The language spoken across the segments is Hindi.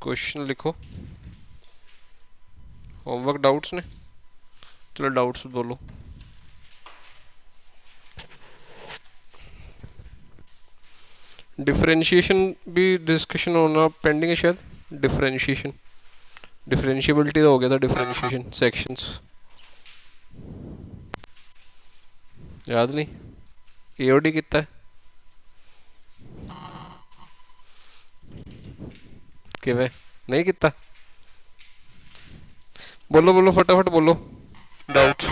क्वेश्चन लिखो। होमवर्क डाउट्स ने, चलो डाउट्स बोलो। डिफरेंशिएशन भी डिस्कशन होना पेंडिंग है शायद। डिफरेंशिएशन, डिफरेंशिएबिलिटी तो हो गया था। डिफरेंशिएशन सेक्शंस याद नहीं। एओडी कितना है कि वे नहीं कितना। बोलो बोलो फटाफट बोलो डाउट्स।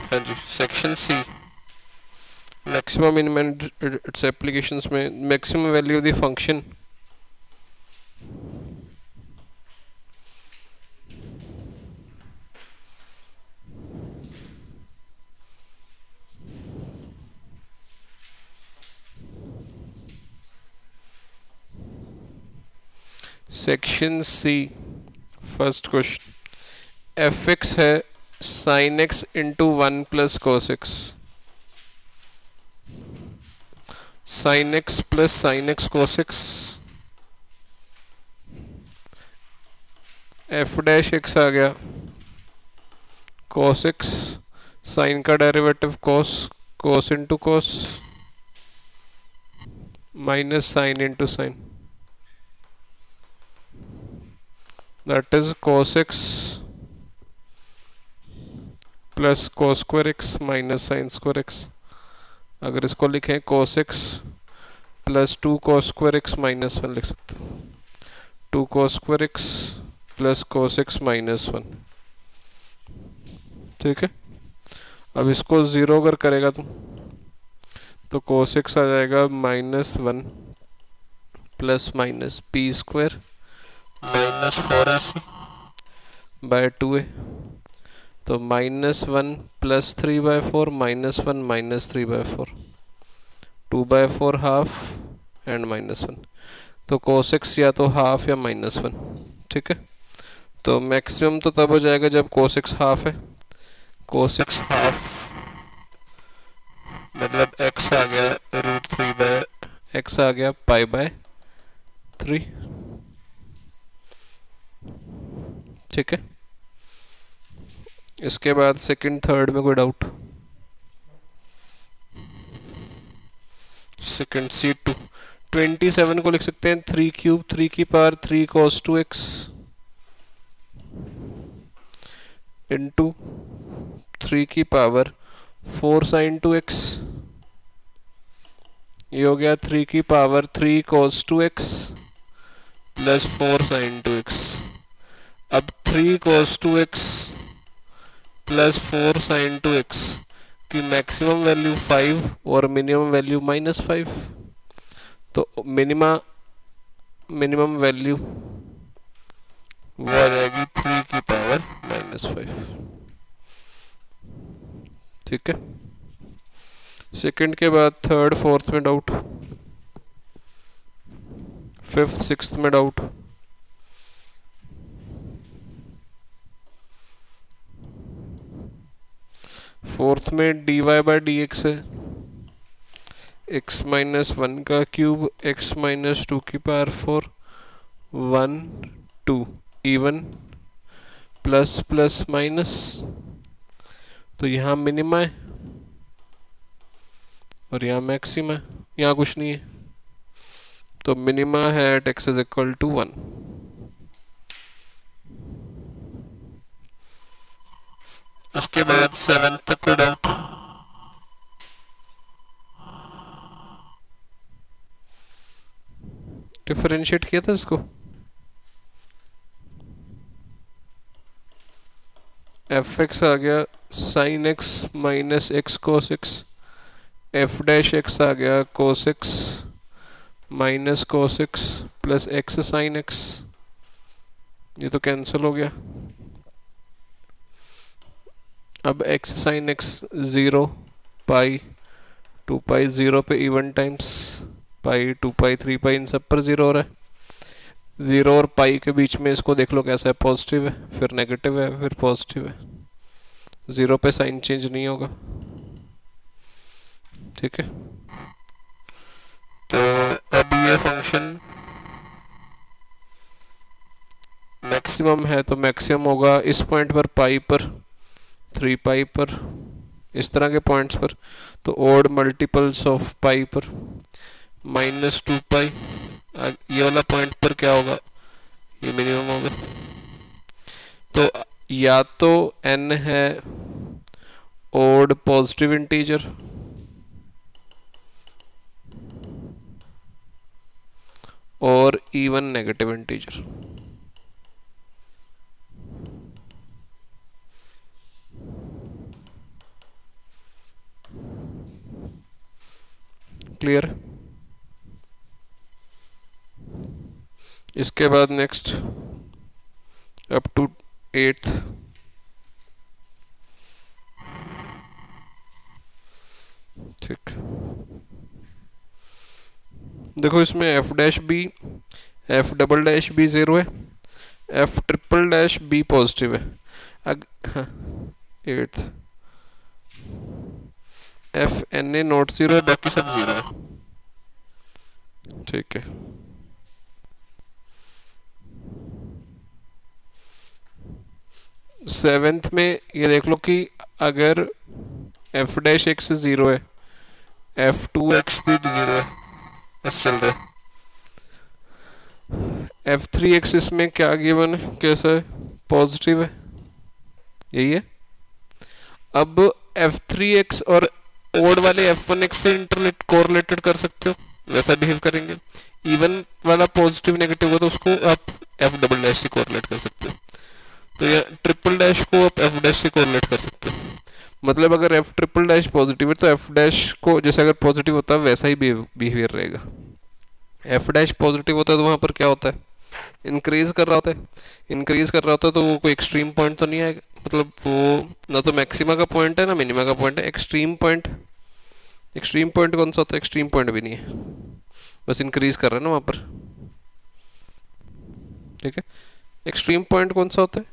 हाँ जी, section C maximum in its applications में maximum value of the function section C first question f x है sine x into 1 plus cos x. Sine x plus sine x cos x, f dash x आ गया कोस एक्स, साइन का derivative cos, cos into cos minus sine into sine, that is cos x plus cos square x minus sine square x। अगर इसको लिखें cos x plus 2 cos square x minus 1 लिख सकते हैं। 2 cos square x plus cos x minus 1, ठीक है। अब इसको ज़ीरो अगर करेगा तो cos x आ जाएगा minus 1 plus minus P square minus 4ac by 2a, तो minus 1 plus 3/4 minus 1 minus 3/4, 2/4 half and minus 1। तो cos x या तो हाफ या माइनस 1, ठीक है। तो मैक्सिमम तो तब हो जाएगा जब cos x हाफ है। cos x हाफ मतलब x आ गया √3/x आ गया π/3, ठीक है। इसके बाद सेकंड थर्ड में कोई डाउट? सेकंड C2 27 को लिख सकते हैं 3 क्यूब 3 की पावर 3 cos 2x इंटू 3 की पावर 4 sin 2x, ये हो गया 3 की power 3 cos 2x plus 4 sin 2x। अब 3 cos 2x plus 4 sin 2x की मैक्सिमम वैल्यू 5 और मिनिमम वैल्यू -5, तो मिनिमम वैल्यू वो आ जाएगी 3 की पावर -5, ठीक है। सेकंड के बाद थर्ड फोर्थ में डाउट, फिफ्थ सिक्स्थ में डाउट। फोर्थ में dy/dx है x माइनस 1 का क्यूब x माइनस 2 की power 4 1 2 even plus plus minus, तो यहाँ मिनिमा है और यहाँ मैक्सिमा है, यहाँ कुछ नहीं है, तो मिनिमा है at x is equal to 1। उसके बाद 7 तक का डाउट। डिफरेंशिएट किया था इसको, एफ एक्स आ गया sine x minus x cos x, f dash x आ गया cos x minus cos x plus x sine x, ये तो कैंसिल हो गया। अब x sine x 0 pi 2 pi 0 पे इवन टाइम्स पाई 2 पाई 3 पाई, इन सब पर 0 हो रहा है। 0 और पाई के बीच में इसको देख लो कैसा है, पॉजिटिव है फिर नेगेटिव है फिर पॉजिटिव है, 0 पे साइन चेंज नहीं होगा, ठीक है। मैक्सिमम है तो मैक्सिमम होगा इस पॉइंट पर पाई पर, 3 पाई पर, इस तरह के पॉइंट्स पर, तो ओड मल्टीपल्स ऑफ पाई पर -2 पाई, ये वाला पॉइंट पर क्या होगा, ये मिनिमम होगा। तो या तो n है ओड पॉजिटिव इंटीजर और इवन नेगेटिव इंटीजर। क्लियर? इसके बाद नेक्स्ट अप टू 8th, ठीक। देखो इसमें f dash B, f double dash B 0 है, f triple dash B positive है। हाँ 8th, f N A not 0 है, बाकी सब 0 है, ठीक है। सेवेंथ में ये देख लो कि अगर f डैश एक्स 0 है, f2x भी 0 है, ऐसे चल रहा है। f3x इसमें क्या गिवन है, कैसा है, पॉजिटिव है, यही है। अब f3x और ओड वाले f1x से कोरिलेटेड कर सकते हो, वैसा बिहेव करेंगे। इवन वाला पॉजिटिव नेगेटिव हो तो उसको आप f डबल डैश से कोरिलेट कर सकते हो, तो ये ट्रिपल डैश को आप f डैश से कोरिलेट कर सकते हो। मतलब अगर f ट्रिपल डैश पॉजिटिव है तो f डैश को जैसे अगर पॉजिटिव होता है वैसा ही बिहेवियर रहेगा। f डैश पॉजिटिव होता है तो वहाँ पर क्या होता है, इंक्रीज कर रहा होता है, इंक्रीज कर रहा होता है तो वो कोई एक्सट्रीम पॉइंट तो नहीं आएगा, मतलब वो ना तो मैक्सिमा का पॉइंट है ना मिनिमा का पॉइंट है, एक्सट्रीम पॉइंट। एक्सट्रीम पॉइंट कौन सा होता है, एक्सट्रीम पॉइंट भी नहीं है, बस इंक्रीज कर रहा है ना वहाँ पर, ठीक है। एक्सट्रीम पॉइंट कौन सा होता है,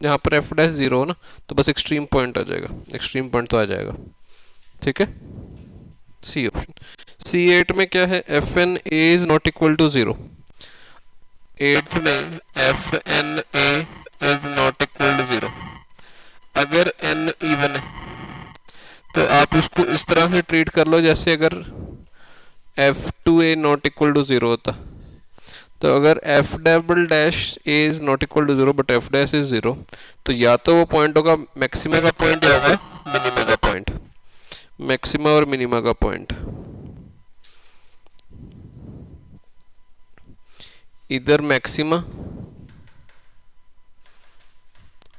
जहाँ पर f डैश 0 हो ना, तो बस एक्सट्रीम पॉइंट आ जाएगा, एक्सट्रीम पॉइंट तो आ जाएगा, ठीक है। C option. C8 में क्या है, F N A is not equal to 0। 8th में F N A is not equal to 0। अगर n इवन है तो आप उसको इस तरह से ट्रीट कर लो जैसे अगर f2a नॉट इक्वल टू 0 होता, तो अगर f double dash a is not equal to 0 but f dash is 0, तो या तो वो पॉइंट होगा मैक्सिमा का पॉइंट या होगा मिनिमा का पॉइंट, मैक्सिमा और मिनिमा का पॉइंट, इधर मैक्सिमा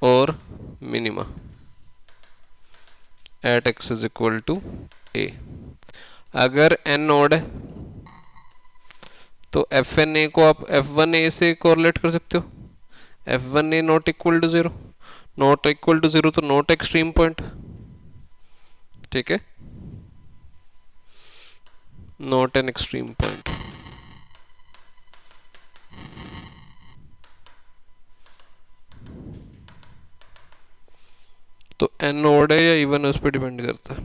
और minima at x is equal to a। अगर n ऑड है तो एफ एन ए को आप f1a से कोरिलेट कर सकते हो, f1a not equal to 0, not equal to 0 तो नॉट एक्सट्रीम पॉइंट, ठीक है, नॉट एन एक्सट्रीम पॉइंट। तो n ऑड है या इवन है उस पर डिपेंड करता है।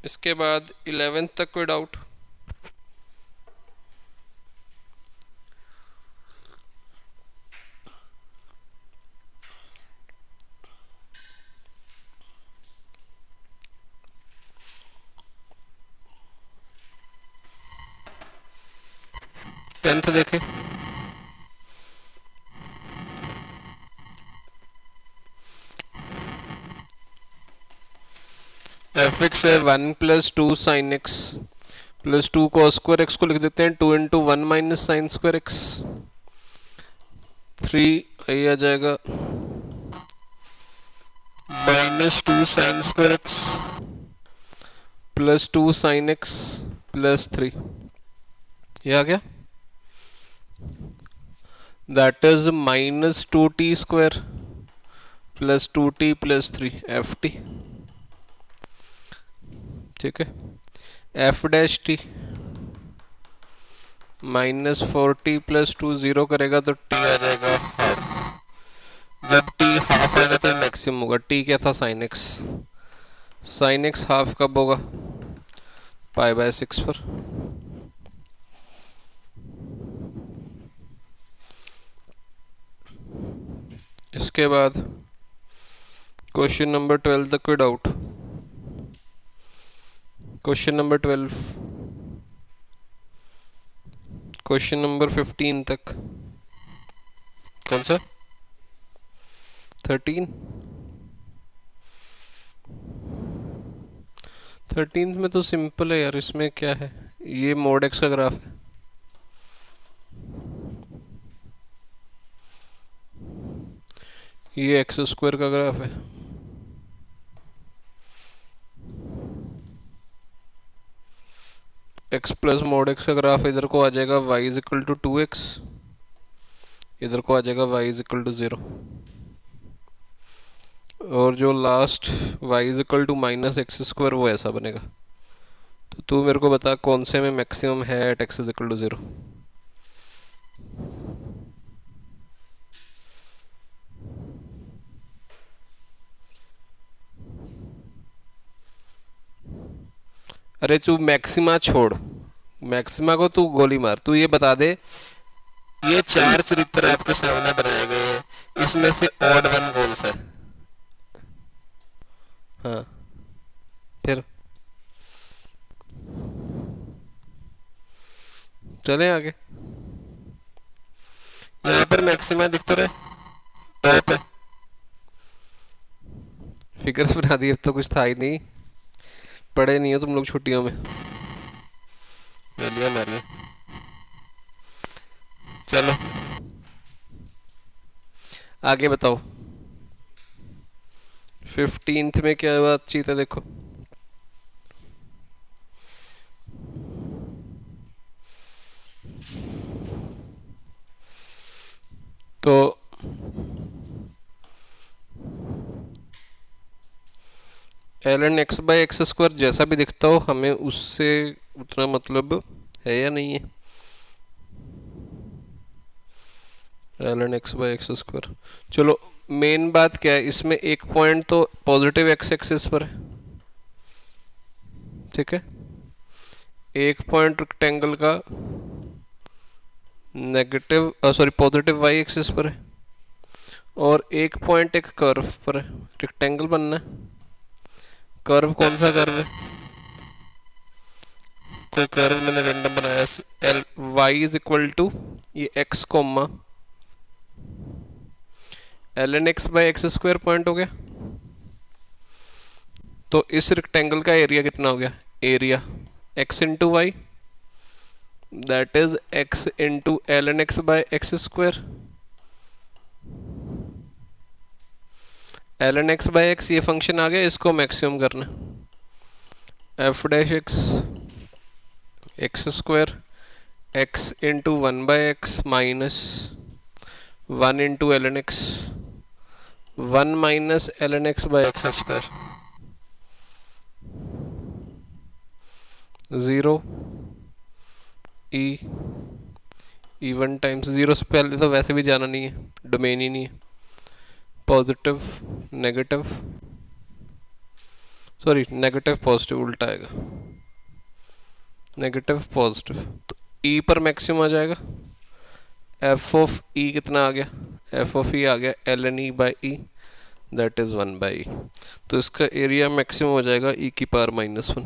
इसके बाद 11th तक कोई डाउट? टेंथ देखें, एफ एक्स है 1 plus 2 sign x plus 2 cos square x को लिख देते हैं 2 into 1 minus sine square x, 3 ये आ जाएगा -2 sine square x plus 2 sign x plus 3, ये आ गया। That is -2t square plus 2t plus 3 ft, ठीक है। f dash T -4t plus 2 0 करेगा तो t आ जाएगा हाफ, जब t हाफ आएगा तो मैक्सिमम होगा। t क्या था, sine x, sine x half कब होगा, पाई बाय 6 पर। इसके बाद क्वेश्चन नंबर 12 तक कोई doubt? Question number 12, question number 15 तक। कौन सा? 13? 13 में तो सिंपल है यार, इसमें क्या है, ये मोड एक्स का ग्राफ है। ये एक्स स्क्वायर का ग्राफ है। एक्स प्लस मोड एक्स का ग्राफ इधर को आ जाएगा y is equal to 2x, इधर को आ जाएगा y इज इक्वल टू 0, और जो last y is equal to minus x square वो ऐसा बनेगा। तो तू मेरे को बता कौन से में मैक्सिमम है at X is equal to 0? अरे तू मैक्सिमा छोड़, मैक्सिमा को तू गोली मार, तू ये बता दे, ये चार चरित्र आपके सामने बनाए गए हैं, इसमें से ऑड वन कौन सा है? हाँ, फिर चले आगे। यहाँ पर मैक्सिमा दिख तो रहे टॉप है, फिगर्स बना दी, अब तो कुछ था ही नहीं, पढ़े नहीं हो तुम लोग छुट्टियों में, लिया मारिए। चलो आगे बताओ, 15th में क्या बातचीत है देखो। तो ln x by x square जैसा भी दिखता हो, हमें उससे उतना मतलब है या नहीं है? ln x by x square, चलो मेन बात क्या है इसमें, एक पॉइंट तो पॉजिटिव एक्स एक्सिस पर है, ठीक है, एक पॉइंट रेक्टेंगल का negative sorry positive Y axis पर है, और एक पॉइंट एक कर्व पर है, रेक्टेंगल बनना है। कर्व कौन सा कर्व है? कोई कर्व मैंने रेंडम बनाया, l y is equal to ये x comma ln x by x square point हो गया। तो इस रेक्टेंगल का एरिया कितना हो गया? Area x into Y, that is x into ln x by x square. ln x by X ये फंक्शन आ गया, इसको मैक्सिमम करना, F dash X square x into 1 by X minus 1 into ln x, 1 minus ln x by x square, 0 E one times 0 से पहले तो वैसे भी जाना नहीं है, डोमेन ही नहीं है, positive negative sorry negative positive उल्टा आएगा, नेगेटिव पॉजिटिव, तो ई पर मैक्सिमम आ जाएगा। एफ ऑफ ई कितना आ गया? एफ ऑफ ई आ गया ln e by e, that is 1 by e, तो इसका एरिया मैक्सिमम हो जाएगा ई की पावर -1।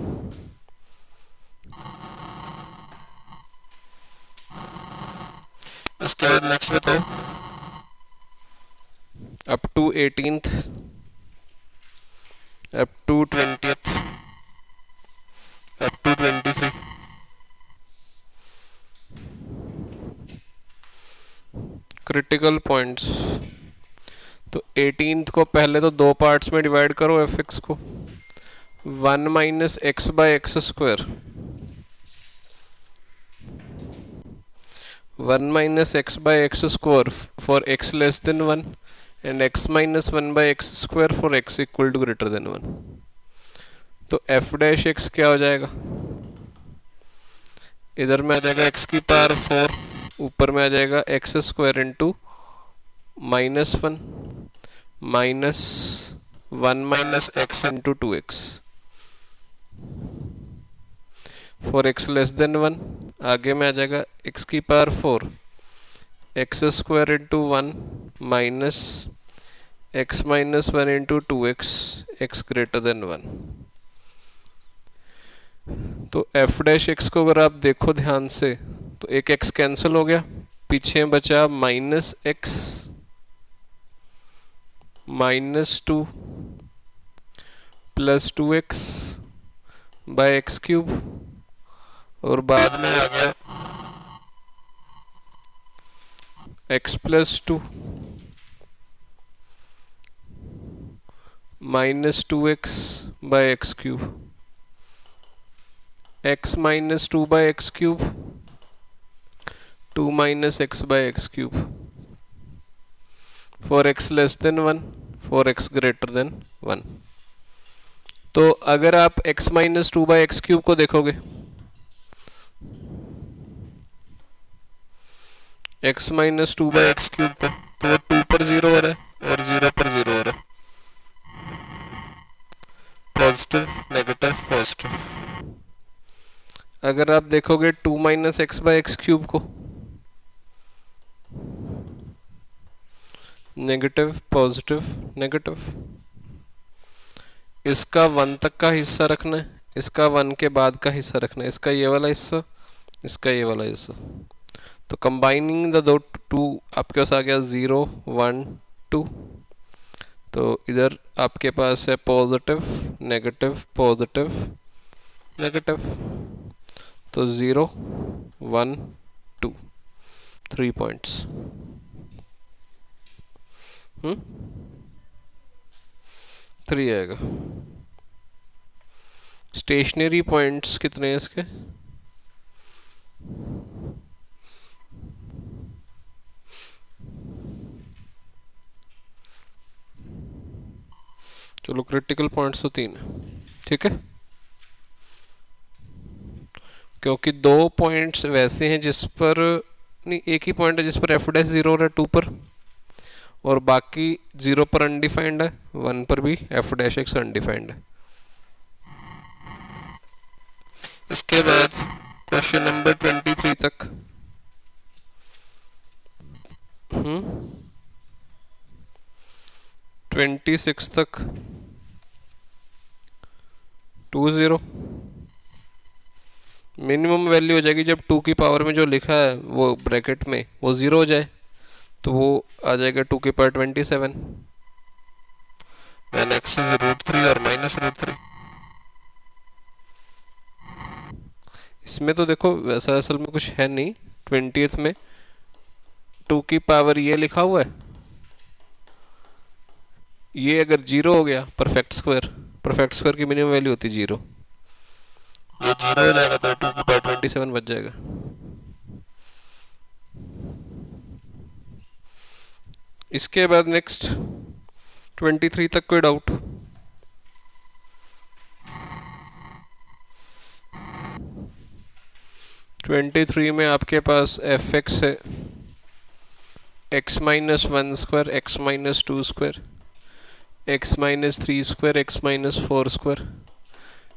इसके बाद नेक्स्ट बताओ, up to 18th, up to 20th, up to 23, critical points. तो 18th को पहले तो दो पार्ट्स में डिवाइड करो एफ एक्स को, 1 minus X by x square, 1 minus X by x square for x less than 1 and x minus 1 by x square for x equal to greater than 1। तो f डैश x क्या हो जाएगा? इधर में आ जाएगा x की पावर 4, ऊपर में आ जाएगा x square into -1 minus 1 minus x into 2x for x less than 1। आगे में आ जाएगा x की power 4 x square into 1 minus x minus one into two x greater than one. तो एफ डैश एक्स को अगर आप देखो ध्यान से तो एक x कैंसिल हो गया, पीछे बचा minus X minus two plus two X by X cube, और बाद में आ गया x plus two minus two X by X cube, x minus two by X cube, two minus X by X cube, for x less than one, for x greater than one. तो अगर आप x minus two by X cube को देखोगे, x minus two by X cube पर तो टू पर जीरो हो रहा है और जीरो पर जीरो हो रहा है, पॉजिटिव नेगेटिव पॉजिटिव। अगर आप देखोगे two minus X by X cube को, नेगेटिव पॉजिटिव नेगेटिव। इसका वन तक का हिस्सा रखना है, इसका वन के बाद का हिस्सा रखना है, इसका ये वाला हिस्सा, इसका ये वाला हिस्सा। तो कंबाइनिंग द दो टू आपके पास आ गया ज़ीरो वन टू। तो इधर आपके पास है पॉजिटिव नेगेटिव पॉजिटिव नेगेटिव, तो zero one two, 3 points. Three आएगा। स्टेशनरी पॉइंट्स कितने हैं इसके? चलो क्रिटिकल पॉइंट्स तो 3 है, ठीक है, क्योंकि दो पॉइंट्स वैसे हैं जिस पर नहीं, एक ही पॉइंट है जिस पर एफ डैश 0 हो रहा है 2 पर, और बाकी 0 पर अनडिफाइंड है, 1 पर भी एफ डैश एक्स अनडिफाइंड है। इसके बाद क्वेश्चन नंबर 23 तक 26 तक 20 मिनिमम वैल्यू हो जाएगी जब 2 की पावर में जो लिखा है वो ब्रैकेट में वो 0 हो जाए, तो वो आ जाएगा 2 की पावर 27 व्हेन x इज √3 और -√3। इसमें तो देखो वैसा असल में कुछ है नहीं, 20th में 2 की पावर ये लिखा हुआ है, ये अगर 0 हो गया परफेक्ट स्क्वायर की मिनिमम वैल्यू होती 0, ये 0 हो जाएगा तो 2 की पावर 27 बच जाएगा। इसके बाद नेक्स्ट 23 तक कोई डाउट? ट्वेंटी थ्री में आपके पास एफ एक्स है x minus one square x minus to square x minus three square x minus four square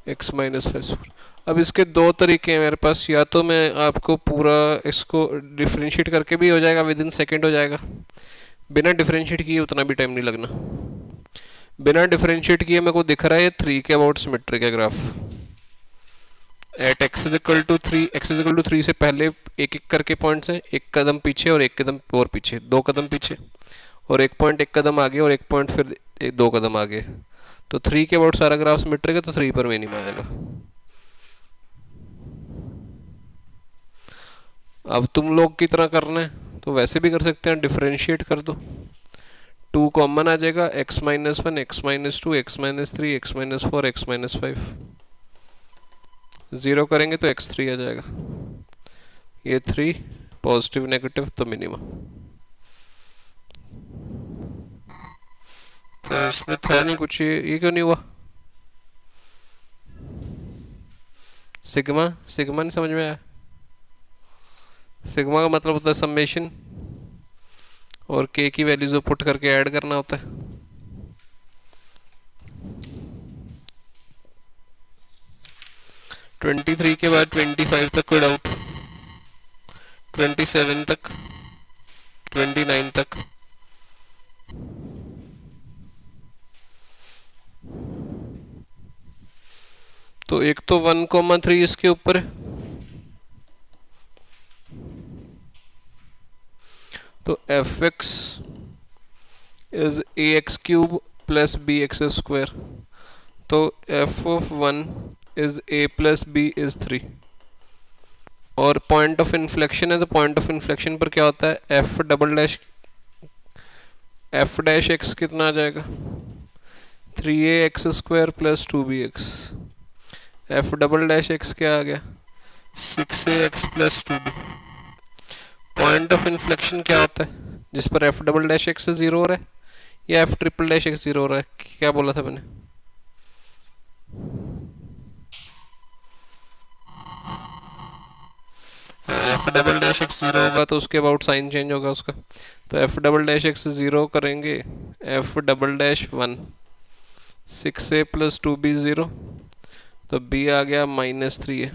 x minus five square. अब इसके दो तरीके हैं मेरे पास, या तो मैं आपको पूरा इसको डिफरेंशिएट करके भी हो जाएगा, विद इन सेकेंड हो जाएगा, बिना डिफरेंशिएट किए उतना भी टाइम नहीं लगना। बिना डिफरेंशिएट किए मेरे को दिख रहा है 3 के अबाउट सिमेट्रिक है graph, at x is equal to 3, x is equal to 3 से पहले एक एक करके पॉइंट्स हैं, एक कदम पीछे और एक कदम और पीछे, 2 कदम पीछे, और एक पॉइंट एक कदम आगे और एक पॉइंट फिर 2 कदम आगे। तो 3 के अबाउट सारा ग्राफ सिमेट्रिक है, तो 3 पर मिनिमम आएगा। अब तुम लोग की तरह करना है तो वैसे भी कर सकते हैं, डिफरेंशिएट कर दो, 2 कॉमन आ जाएगा, x minus one x minus two x minus three x minus four x minus five, 0 करेंगे तो x3 आ जाएगा, ये 3 पॉजिटिव नेगेटिव तो मिनिमम। तो इसमें था नहीं कुछ, ये क्यों नहीं हुआ? सिग्मा सिग्मा नहीं समझ में आया? सिग्मा का मतलब होता है समेशन, और k की वैल्यूज को पुट करके ऐड करना होता है। ट्वेंटी थ्री के बाद 25 तक कोई डाउट? 27 तक, 29 तक, तो एक तो 1,3 इसके ऊपर है, तो f x is a x cube plus b x square, तो f of 1 is a plus b is 3। और पॉइंट ऑफ इन्फ्लेक्शन है, तो पॉइंट ऑफ इन्फ्लेक्शन पर क्या होता है, एफ डैश एक्स कितना आ जाएगा, 3a x square plus 2b x। F double dash x क्या आ गया, 6a x plus 2b। Point of inflection क्या होता है जिस पर F double dash x zero हो रहा है, या F triple dash x zero हो रहा है, क्या बोला था मैंने, F double dash x zero होगा तो उसके अबाउट साइन चेंज होगा उसका, तो F double dash x zero करेंगे, F double dash 1 6a plus 2b 0, तो b आ गया -3a।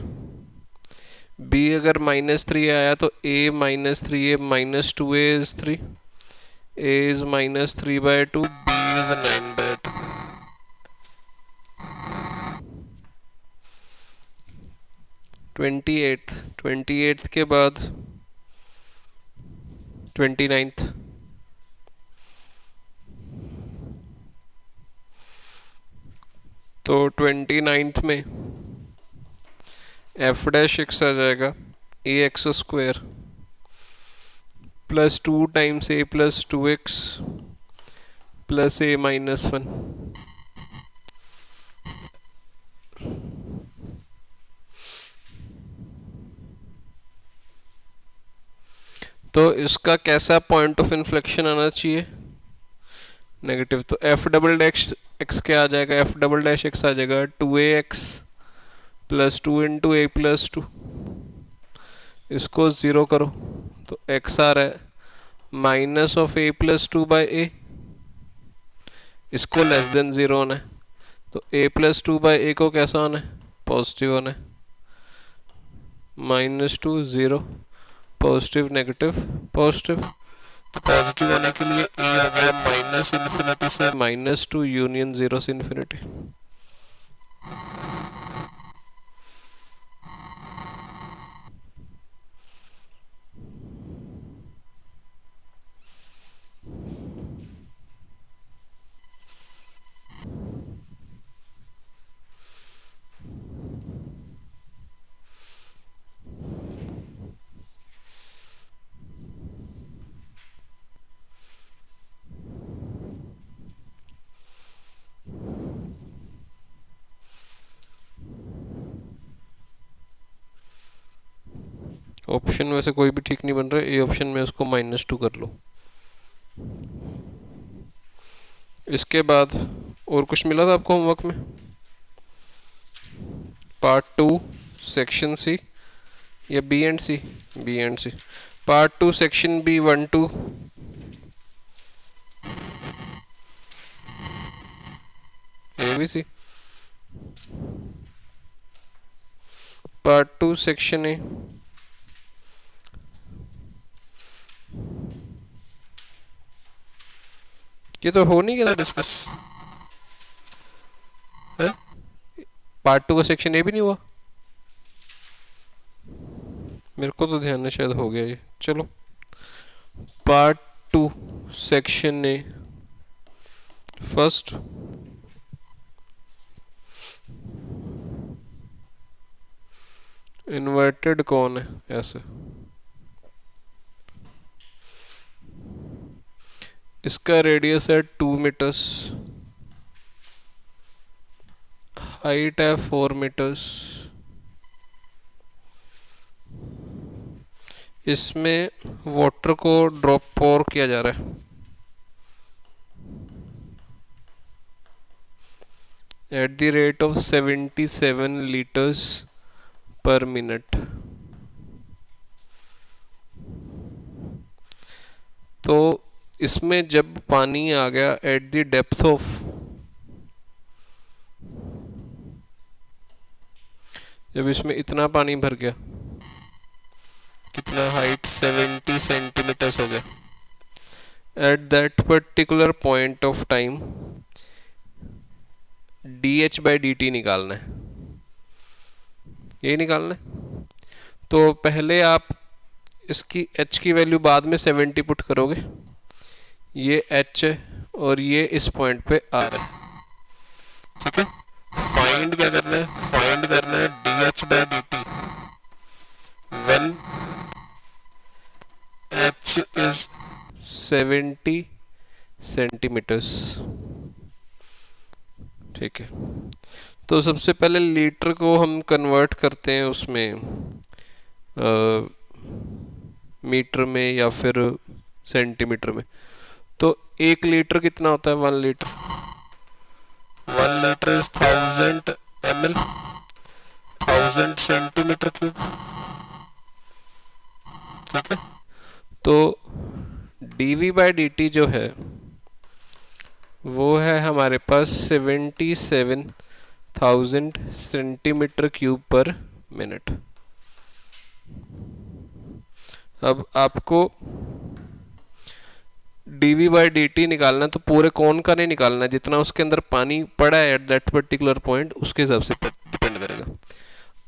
b अगर -3 आया तो a -3a -2a is 3, a is -3/2, b is 9/2। 28th के बाद 29th, तो 29th में एफ डैश एक्स आ जाएगा a x square plus 2 times a plus 2x plus a -1। तो इसका कैसा पॉइंट ऑफ इन्फ्लेक्शन आना चाहिए, नेगेटिव। तो एफ डबल डैश एक्स क्या आ जाएगा, एफ डबल डैश एक्स आ जाएगा 2a x प्लस 2 इंटू ए प्लस 2। इसको ज़ीरो करो तो x आ रहा है minus of a plus 2/a, इसको लेस देन ज़ीरो होना है, तो a प्लस 2/a को कैसा होना है, पॉजिटिव होना है। -2 0 पॉजिटिव नेगेटिव पॉजिटिव, तो पॉजिटिव होने के लिए a हो गया -∞ से -2 यूनियन 0 से इन्फिनिटी। ऑप्शन में से कोई भी ठीक नहीं बन रहा है, ए ऑप्शन में उसको -2 कर लो। इसके बाद और कुछ मिला था आपको होमवर्क में, पार्ट 2 सेक्शन सी या B and C, B and C, part 2 section B 1 2 A B C, part 2 section A, ये तो हो नहीं गया था डिस्कस है, पार्ट 2 का सेक्शन ए भी नहीं हुआ, मेरे को तो ध्यान में शायद हो गया ये। चलो पार्ट 2 सेक्शन ए, फर्स्ट इन्वर्टेड कौन है ऐसे, इसका रेडियस है 2 मीटर्स, हाइट है 4 मीटर्स, इसमें वाटर को ड्रॉप पोर किया जा रहा है at the rate of 77 litres पर मिनट। तो इसमें जब पानी आ गया एट द डेप्थ ऑफ, जब इसमें इतना पानी भर गया, कितना हाइट 70 सेंटीमीटर्स हो गया, at that particular point of time dh/dt निकालना है। यही निकालना है। तो पहले आप इसकी h की वैल्यू बाद में 70 पुट करोगे, ये h है और ये इस पॉइंट पे r है, ठीक है। फाइंड क्या करना है, फाइंड करना है dh/dt when h is 70 centimetres, ठीक है। तो सबसे पहले लीटर को हम कन्वर्ट करते हैं उसमें मीटर में या फिर सेंटीमीटर में। तो 1 लीटर कितना होता है, 1 litre, 1 litre is 1000 ml, 1000 centimetre cube, ठीक है। तो dV/dt जो है वो है हमारे पास 77,000 सेंटीमीटर क्यूब पर मिनट। अब आपको dV/dt निकालना, तो पूरे कोन का नहीं निकालना, जितना उसके अंदर पानी पड़ा है एट दैट पर्टिकुलर पॉइंट उसके हिसाब से डिपेंड करेगा।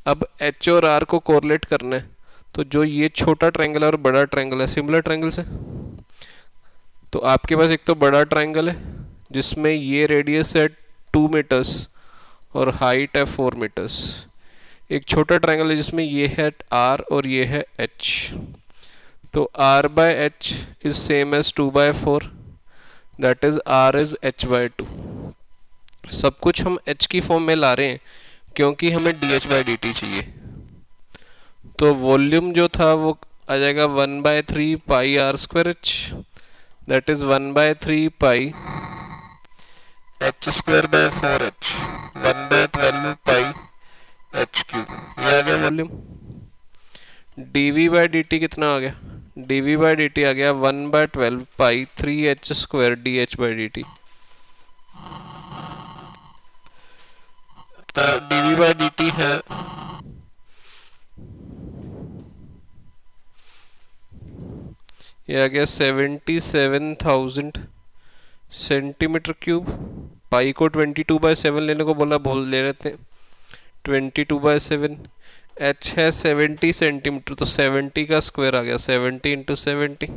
अब h और r को कोरिलेट करना है, तो जो ये छोटा ट्रायंगल और बड़ा ट्रायंगल है सिमिलर ट्रायंगल से, तो आपके पास एक तो बड़ा ट्रायंगल है जिसमें ये रेडियस है 2 मीटर्स और हाइट है 4 मीटर्स, एक छोटा ट्रायंगल है जिसमें ये है r और ये है h। तो r/h is same as 2/4, that is r is h/2। सब कुछ हम h की फॉर्म में ला रहे हैं क्योंकि हमें dh/dt चाहिए। तो वॉल्यूम जो था वो आ जाएगा 1/3 पाई r²h, that is 1/3 pi h²/4h, 1/12 pi h³, ये आ गया वॉल्यूम। dV/dt कितना आ गया, dV/dt आ गया 1/12 पाई 3h² dH/dt। तो dV/dt है ये आ गया 77,000 सेंटीमीटर क्यूब। पाई को 22/7 लेने को बोला, बोल ले लेते हैं 22/7। h है 70 सेंटीमीटर, तो 70 का स्क्वायर आ गया, 70 इंटू 70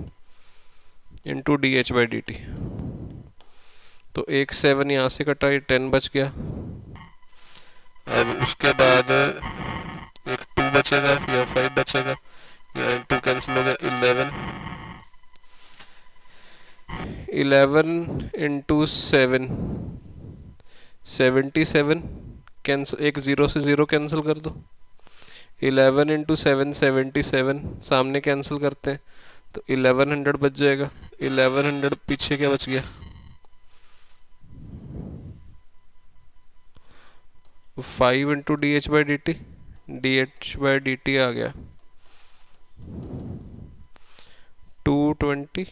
इंटू dH/dt। तो एक 7 यहाँ से कटा, ये 10 बच गया। अब उसके बाद एक 2 बचेगा या 5 बचेगा, या 2 कैंसिल हो गया, 11 इंटू 7 77 कैंसिल, एक 0 से 0 कैंसिल कर दो, 11 इंटू 7 77, सामने कैंसिल करते हैं तो 1100 बच जाएगा। 1100 पीछे क्या बच गया, 5 इंटू dH/dt, dH/dt आ गया 220।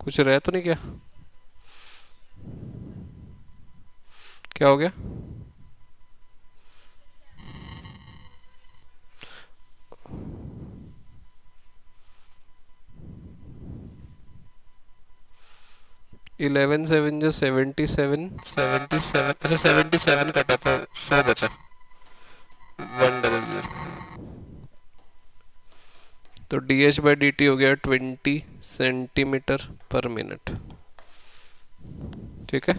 कुछ रह तो नहीं क्या, क्या हो गया, इलेवन 7 जो 77, 77, अच्छा 77 कटा था, 100 बचा, 100। तो dH/dt हो गया 20 सेंटीमीटर पर मिनट, ठीक है।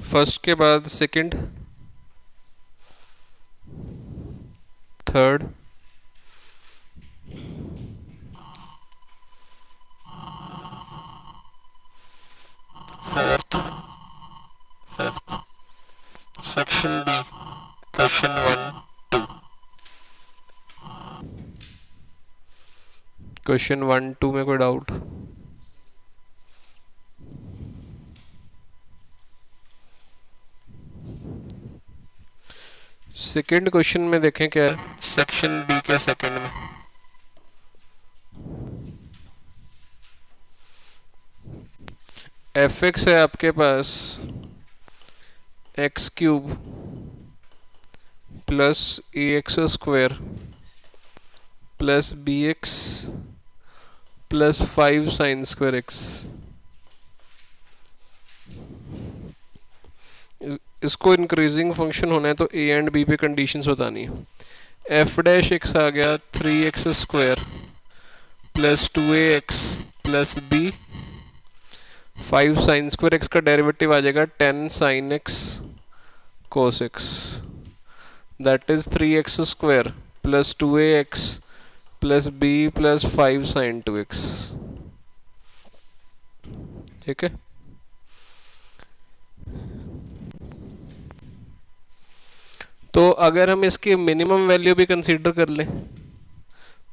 फर्स्ट के बाद second, third, fourth, fifth. Section B, question 1 2। Question 1 2 में कोई डाउट, सेकंड क्वेश्चन में देखें क्या है, सेक्शन बी के सेकंड में fx है आपके पास x³ plus ax² plus bx plus 5 sin² x। इसको इंक्रीजिंग फंक्शन होना है तो ए एंड बी पे कंडीशंस बतानी है। एफ डैश एक्स आ गया 3x² plus 2ax plus B, 5sin² x का डेरिवेटिव आ जाएगा 10sin x cos x, that is 3x² plus 2ax plus B plus 5sin 2x। ठीक है, तो अगर हम इसकी मिनिमम वैल्यू भी कंसीडर कर लें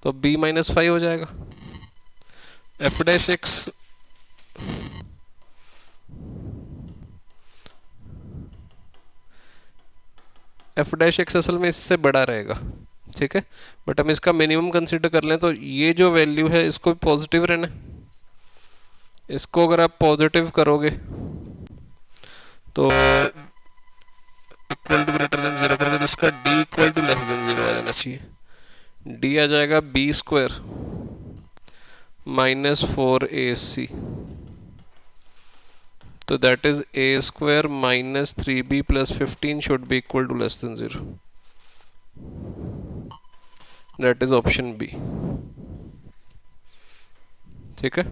तो b - 5 हो जाएगा। एफ डैश एक्स असल में इससे बड़ा रहेगा। ठीक है, बट हम इसका मिनिमम कंसीडर कर लें तो ये जो वैल्यू है इसको पॉजिटिव रहना है। इसको अगर आप पॉजिटिव करोगे तो इक्वल टू ग्रेटर देन 0 करोगे तो इसका d equal to less than 0 आ जाना चाहिए। d आ जाएगा b² माइनस 4ac, तो that is a² minus 3b plus 15 should be equal to less than 0, that is option B. ठीक है,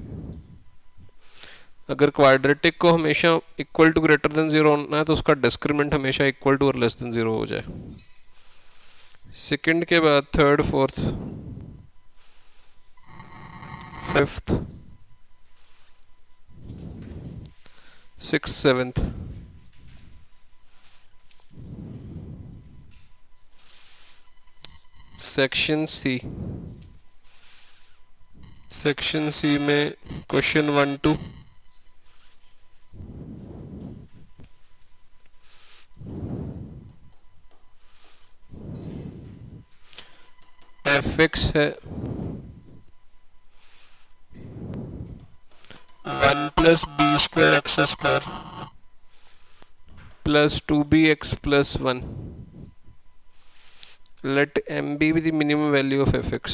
अगर क्वाड्रेटिक को हमेशा इक्वल टू ग्रेटर देन 0 होना है तो उसका डिस्क्रिमिनेंट हमेशा इक्वल टू और लेस देन 0 हो जाए। सेकंड के बाद third, fourth, fifth, six, seventh, section C में क्वेश्चन 1, 2, एफ एक्स है 1 plus b² x² plus 2bx plus 1, let m be the minimum value of fx।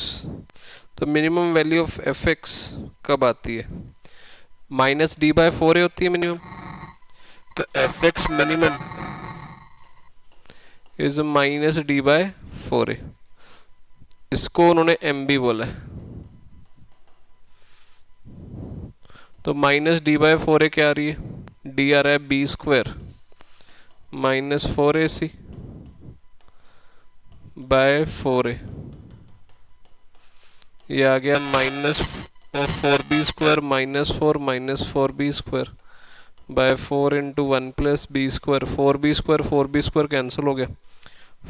तो मिनिमम वैल्यू ऑफ fx कब आती है? -d/4a होती है मिनिमम, तो fx मिनिमम इज -d/4a। इसको उन्होंने mb बोला है, तो -d/4a क्या आ रही है? d आ रहा है b² minus 4ac bye 4a, ये आ गया -4b² minus 4b² by 4 into 1 plus b²। 4b² cancel हो गया,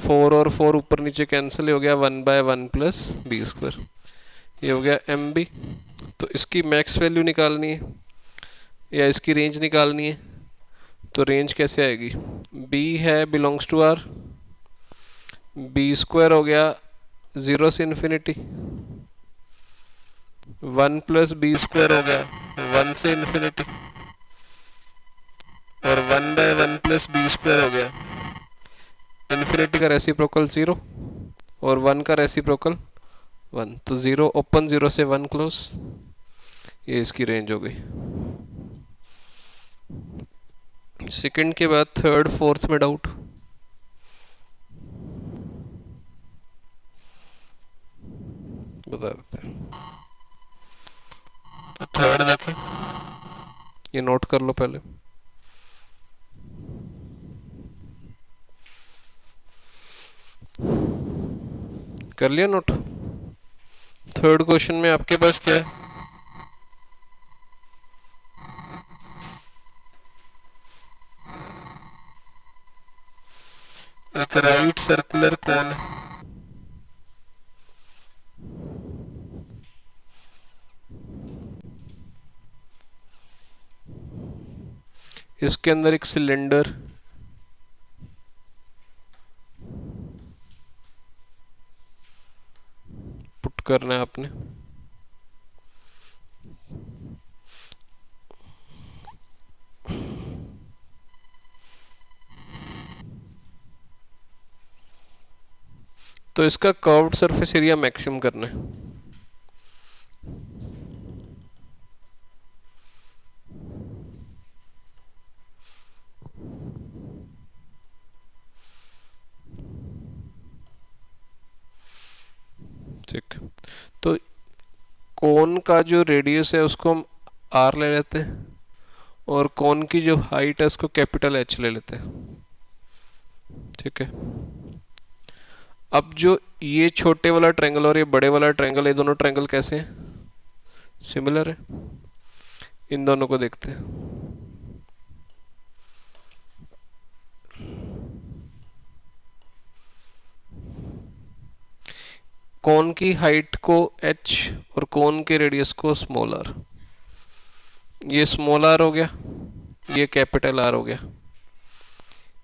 4 और 4 ऊपर नीचे कैंसिल हो गया, 1/1 प्लस b², ये हो गया mb। तो इसकी मैक्स वैल्यू निकालनी है या इसकी रेंज निकालनी है, तो रेंज कैसे आएगी? b है बिलोंग्स टू r, b² हो गया 0 से इन्फिनिटी, 1 प्लस b² हो गया 1 से इन्फिनिटी, और 1/1 प्लस b² हो गया इन्फिनिटी का रेसिप्रोकल 0 और 1 का रेसिप्रोकल 1, तो 0 ओपन 0 से 1 क्लोज, ये इसकी रेंज हो गई। सेकंड के बाद थर्ड, फोर्थ में डाउट? बता देते हैं। तो थर्ड देखें, ये नोट कर लो पहले। कर लिया नोट? थर्ड क्वेश्चन में आपके पास क्या है? एक राइट सर्कुलर कोन है, इसके अंदर एक सिलेंडर, पुट करना है आपने, तो इसका कर्व्ड सरफेस एरिया मैक्सिमम करना है। ठीक, तो कोन का जो रेडियस है उसको हम आर ले लेते हैं और कोन की जो हाइट है उसको कैपिटल एच ले लेते हैं। ठीक है, अब जो ये छोटे वाला ट्रायंगल और ये बड़े वाला ट्रायंगल, ये दोनों ट्रायंगल कैसे हैं? सिमिलर है। इन दोनों को देखते हैं। कोन की हाइट को h और कोन के रेडियस को स्मॉल r, ये स्मॉल r हो गया, ये कैपिटल R हो गया,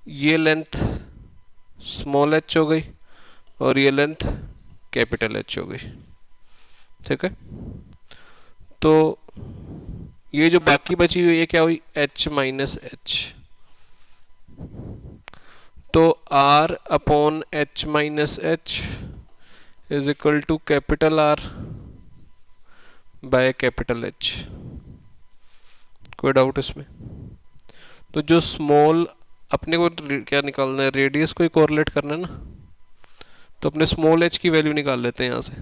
ये लेंथ स्मॉल h हो गई और ये लेंथ कैपिटल H हो गई। ठीक है, तो ये जो बाकी बची हुई ये क्या हुई? h माइनस h, तो r upon h minus h is equal to capital R by capital H। कोई डाउट इसमें? तो जो स्मॉल अपने को क्या निकालना है? रेडियस को ही कोरिलेट करना है ना, तो अपने स्मॉल h की वैल्यू निकाल लेते हैं यहाँ से।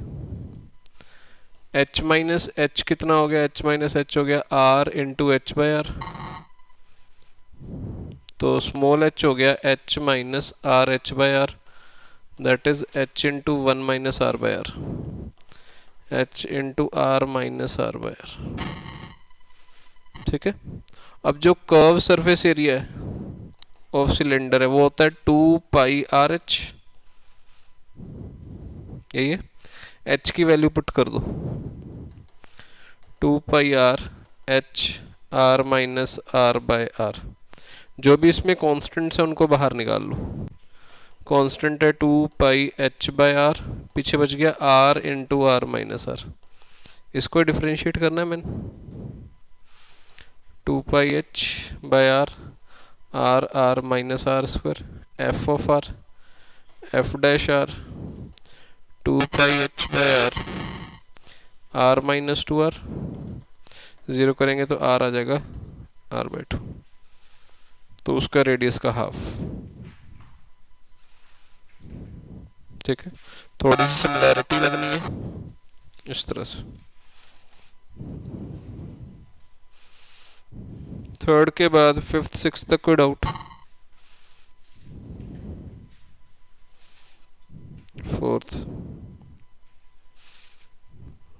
h माइनस h कितना हो गया? h माइनस h हो गया r into h by r, तो स्मॉल h हो गया h minus r h by r, that is h into one minus r by r, h into r minus r by r. ठीक है, अब जो कर्व सरफेस एरिया है ऑफ सिलेंडर है वो होता है 2 पाई आर एच, यही है। h की वैल्यू पुट कर दो, 2 pi r h r minus r by r, जो भी इसमें कॉन्स्टेंट्स है उनको बाहर निकाल लो। कांस्टेंट है 2 पाई एच बाय आर, पीछे बच गया r into r minus r, इसको डिफरेंशिएट करना है मैंने। 2 pi h by r, r r minus r square, f of r f dash r 2 pi h by r, r minus 2 r, zero करेंगे तो आर आ जाएगा आर बाई 2, तो उसका रेडियस का हाफ। ठीक है, थोड़ी सी सिमिलैरिटी लगनी है इस तरह से। थर्ड के बाद फिफ्थ सिक्स तक कोई doubt? Fourth,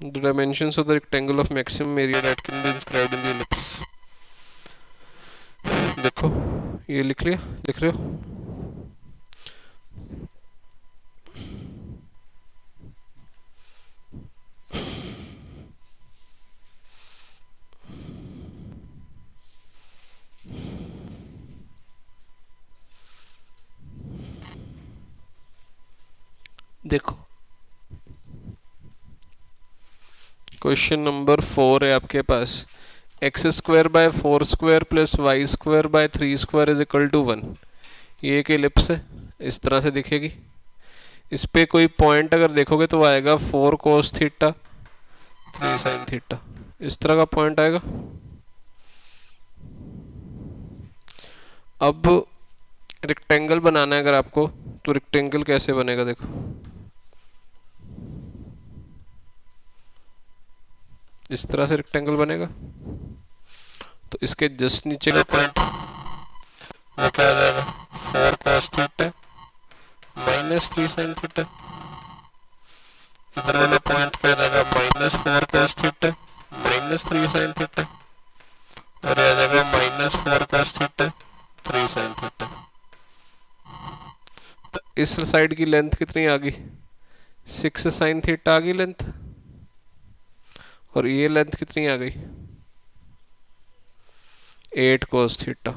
the dimensions of the rectangle of maximum area that can be inscribed in the ellipse। देखो ये लिख लिया, लिख रहे हो? देखो क्वेश्चन नंबर 4 है आपके पास, x square by 4 square plus y square by 3 square is equal to 1। ये एक एलिप्स है, इस तरह से दिखेगी। इस पे कोई पॉइंट अगर देखोगे तो आएगा 4 कोस थीटा 3 साइन थीटा, इस तरह का पॉइंट आएगा। अब रेक्टेंगल बनाना है अगर आपको, तो रेक्टेंगल कैसे बनेगा? देखो इस तरह से रेक्टेंगल बनेगा, तो इसके जस्ट नीचे का पॉइंट वो क्या आ जाएगा? 4 cos theta minus 3 sin theta, इधर वाला पॉइंट क्या आ जाएगा? Minus 4 cos theta minus 3 sin theta, और ये आ जाएगा minus 4 cos theta 3 sin theta. तो इस साइड की लेंथ कितनी आ गई? 6 sin थीटा आ गई लेंथ, और ये लेंथ कितनी आ गई? 8 cos थीटा।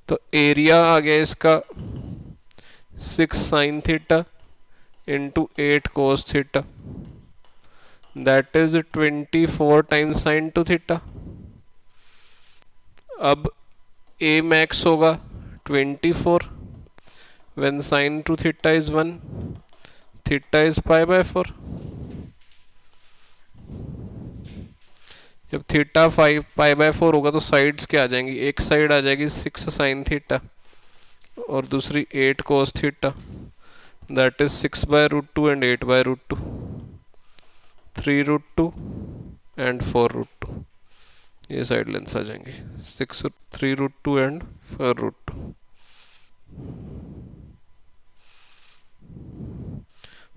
तो एरिया आ गया इसका 6 sin theta into 8 cos theta, that is 24 times sin 2 theta. अब ए मैक्स होगा 24 when sin 2 theta is 1, theta is pi by 4। जब थीटा 5 पाई बाय 4 होगा तो साइड्स क्या आ जाएंगी? एक साइड आ जाएगी 6 sin थीटा और दूसरी 8 cos theta, that is 6/√2 and 8/√2, 3√2 and 4√2। ये साइड लेंथ्स आ जाएंगे 3√2 एंड 4√2।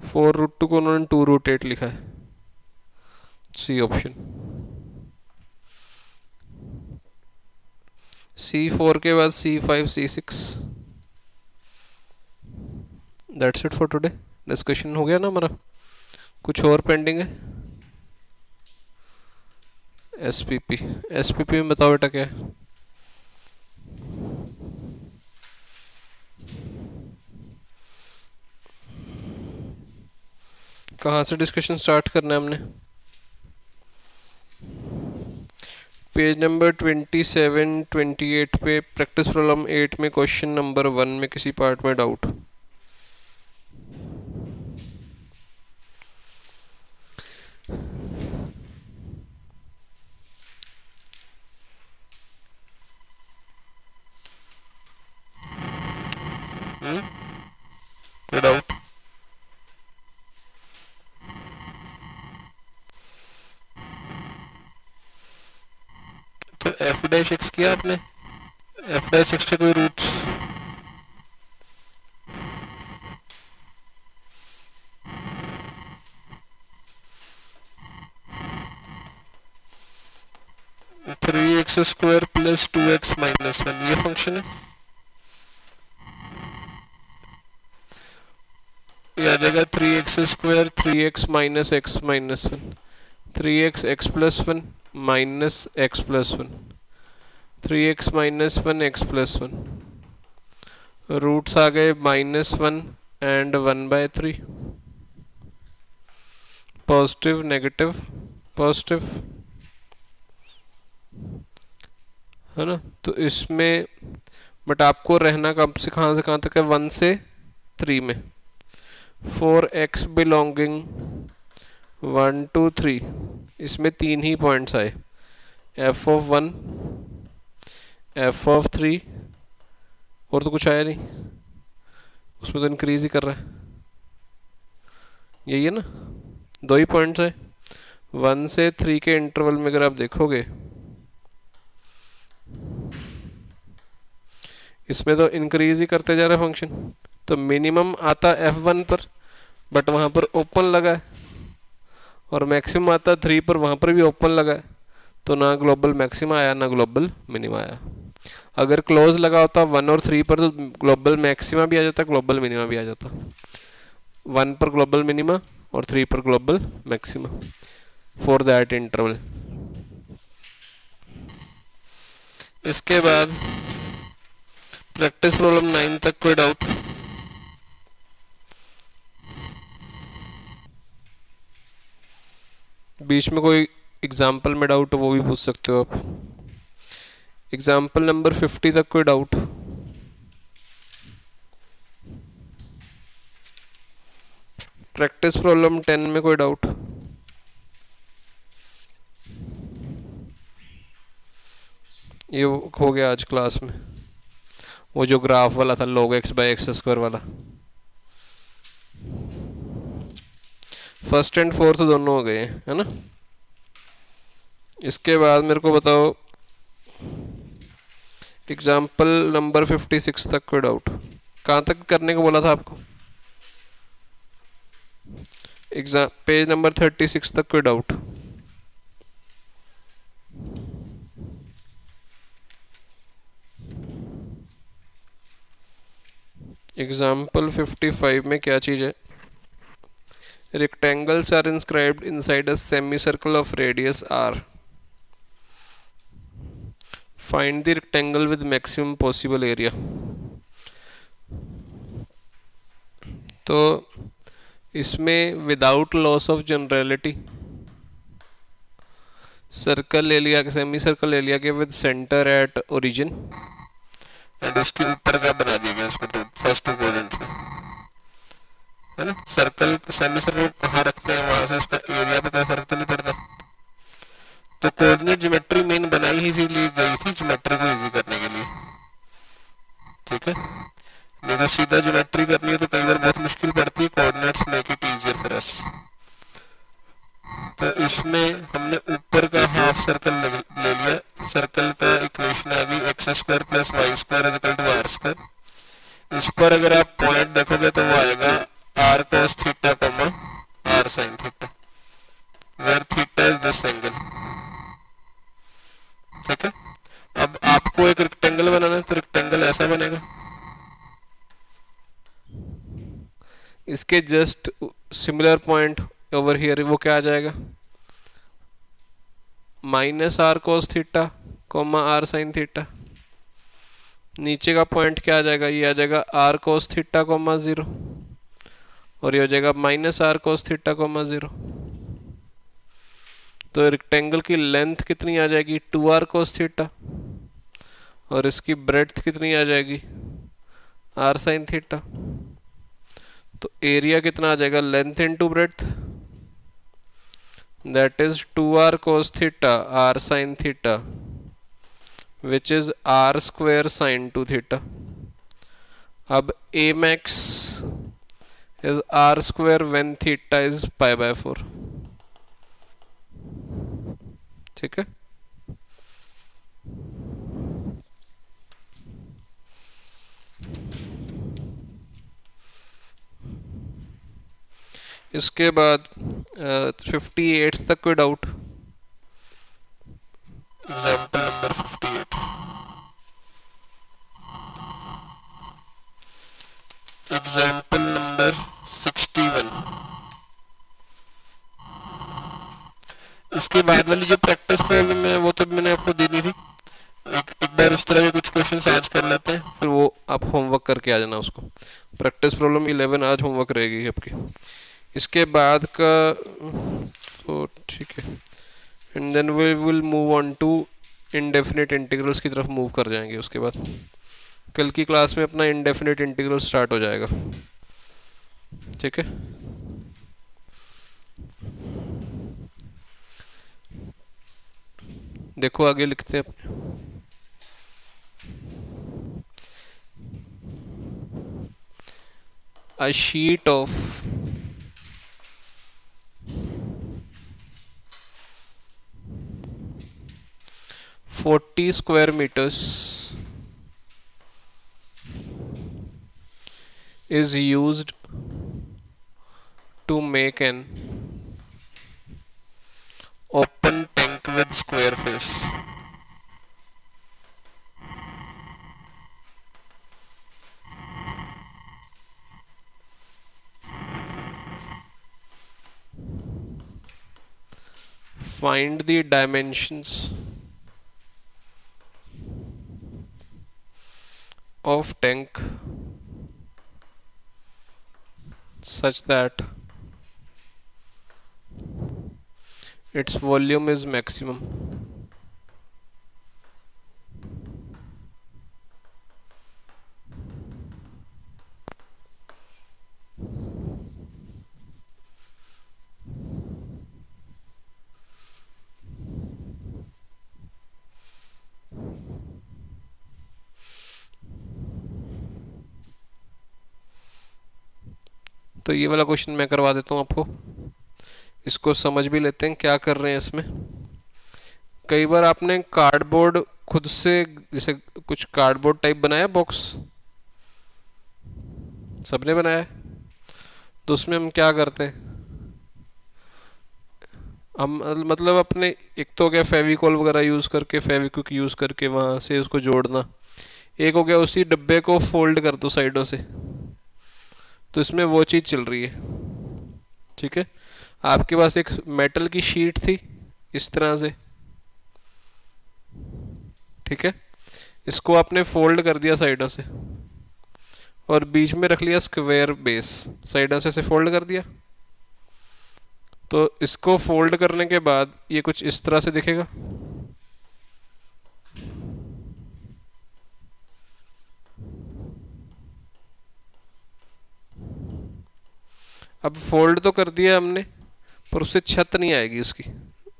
4√2 को उन्होंने 2√8 लिखा है, सी ऑप्शन। C4 के बाद C5 C6। That's it for today. Discussion हो गया ना हमारा, कुछ और पेंडिंग है? SPP, SPP में बताओ बेटा क्या है? कहाँ से डिस्कशन स्टार्ट करना है हमने? पेज नंबर 27 28 पे प्रैक्टिस प्रॉब्लम 8 में क्वेश्चन नंबर 1 में किसी पार्ट में डाउट? डाउट? तो f'(x) किया आपने, f'(x) के कोई roots? Three x square plus 2x minus 1, ये फंक्शन है। ये आ जाएगा 3x square 3x minus x minus 1, 3x x plus 1 minus x plus 1, 3x minus 1 x plus 1। Roots आ गए -1 एंड 1/3, पॉजिटिव नेगेटिव पॉजिटिव, है ना। तो इसमें बट आपको रहना कब से कहाँ से कहाँ तक है? 1 से 3 में। 4x बिलोंगिंग 1 to 3, इसमें 3 ही पॉइंट्स आए, f(1), f(3), और तो कुछ आया नहीं, उसमें तो इंक्रीज ही कर रहा है, यही है ना, 2 ही पॉइंट्स है। 1 से 3 के इंटरवल में अगर आप देखोगे इसमें तो इंक्रीज ही करते जा रहा है फंक्शन। तो मिनिमम आता f1 पर, बट वहाँ पर ओपन लगा है, और मैक्सिमम आता 3 पर, वहाँ पर भी ओपन लगा है। तो ना ग्लोबल मैक्सिमा आया ना ग्लोबल मिनिमा आया। अगर क्लोज लगा होता 1 और 3 पर तो ग्लोबल मैक्सिमा भी आ जाता, ग्लोबल मिनिमा भी आ जाता। 1 पर ग्लोबल मिनिमा और 3 पर global maxima for that interval. इसके बाद प्रैक्टिस प्रॉब्लम 9 तक कोई डाउट? बीच में कोई एग्जाम्पल में डाउट हो वो भी पूछ सकते हो आप। एग्जाम्पल नंबर 50 तक कोई डाउट? प्रैक्टिस प्रॉब्लम 10 में कोई डाउट? ये हो गया आज क्लास में, वो जो ग्राफ वाला था log x/x² वाला, फर्स्ट एंड फोर्थ दोनों हो गए, है ना। इसके बाद मेरे को बताओ एग्जाम्पल नंबर 56 तक कोई डाउट? कहाँ तक करने को बोला था आपको? एग्जाम पेज नंबर 36 तक कोई डाउट? एग्जाम्पल 55 में क्या चीज़ है? Rectangles are inscribed inside a semicircle of radius r. Find the rectangle with maximum possible area. तो इसमें without loss of generality circle ले लिया, सेमी सर्कल ले लिया कि with centre at origin, and उसके ऊपर का बना दिया गया उसको, तो फर्स्ट क्वाड्रेंट में, है ना। सर्कल सेमी सर्कल कहाँ रखते हैं, वहां से उसका एरिया पता फर्क तो नहीं पड़ता। तो कोऑर्डिनेट ज्योमेट्री मेन बनाई ही इसीलिए गई थी, ज्योमेट्री को इजी करने के लिए, ठीक है। नहीं तो सीधा ज्योमेट्री करनी है तो कई बार बहुत मुश्किल पड़ती है, coordinates make it easier for us. तो इसमें हमने ऊपर का हाफ सर्कल ले लिया, सर्कल का इक्वेशन आ गई x square plus y square is equal to r square. इस पर अगर आप पॉइंट देखोगे तो वो आएगा r cos theta comma r sin theta, where theta is this angle. ठीक है, अब आपको एक रेक्टेंगल बनाना है तो रेक्टेंगल ऐसा बनेगा, इसके just similar point over here वो क्या आ जाएगा, minus r cos theta comma r sin theta. नीचे का पॉइंट क्या आ जाएगा, ये आ जाएगा आर cos थीटा कोमा 0 और ये हो जाएगा minus r cos theta comma 0। तो रेक्टेंगल की लेंथ कितनी आ जाएगी 2r cos थीटा और इसकी ब्रेड्थ कितनी आ जाएगी r sin थीटा। तो एरिया कितना आ जाएगा, length into breadth, that is 2r cos theta r sin theta which is r square sin 2 theta। अब a max is r square when theta is pi by 4। ठीक है, इसके बाद 58 तक कोई doubt, example number 58। Example number 61। इसके बाद वाली जो प्रैक्टिस प्रॉब्लम है वो तो मैंने आपको दी नहीं थी, एक बार उस तरह के कुछ क्वेश्चन आज कर लेते हैं, फिर वो आप होमवर्क करके आ जाना उसको। प्रैक्टिस प्रॉब्लम 11 आज होमवर्क रहेगी आपकी। इसके बाद का तो ठीक है, and then we will move on to indefinite integrals की तरफ मूव कर जाएंगे। उसके बाद कल की क्लास में अपना इनडेफिनिट इंटीग्रल स्टार्ट हो जाएगा। ठीक है, देखो आगे लिखते हैं अपने, a sheet of 40 square meters is used to make an open tank with square face। Find the dimensions of tank such that its volume is maximum। तो ये वाला क्वेश्चन मैं करवा देता हूँ आपको, इसको समझ भी लेते हैं क्या कर रहे हैं इसमें। कई बार आपने कार्डबोर्ड खुद से जैसे कुछ कार्डबोर्ड टाइप बनाया बॉक्स, सबने बनाया है, तो उसमें हम क्या करते हैं, हम मतलब अपने एक तो हो गया फेविकॉल वगैरह यूज़ करके, फेविक्विक यूज़ करके वहाँ से उसको जोड़ना, एक हो गया उसी डब्बे को फोल्ड कर दो साइडों से, तो इसमें वो चीज़ चल रही है। ठीक है, आपके पास एक मेटल की शीट थी इस तरह से, ठीक है, इसको आपने फोल्ड कर दिया साइडों से और बीच में रख लिया स्क्वायर बेस, साइडों से ऐसे फोल्ड कर दिया। तो इसको फोल्ड करने के बाद ये कुछ इस तरह से दिखेगा। अब फोल्ड तो कर दिया हमने, पर उससे छत नहीं आएगी उसकी,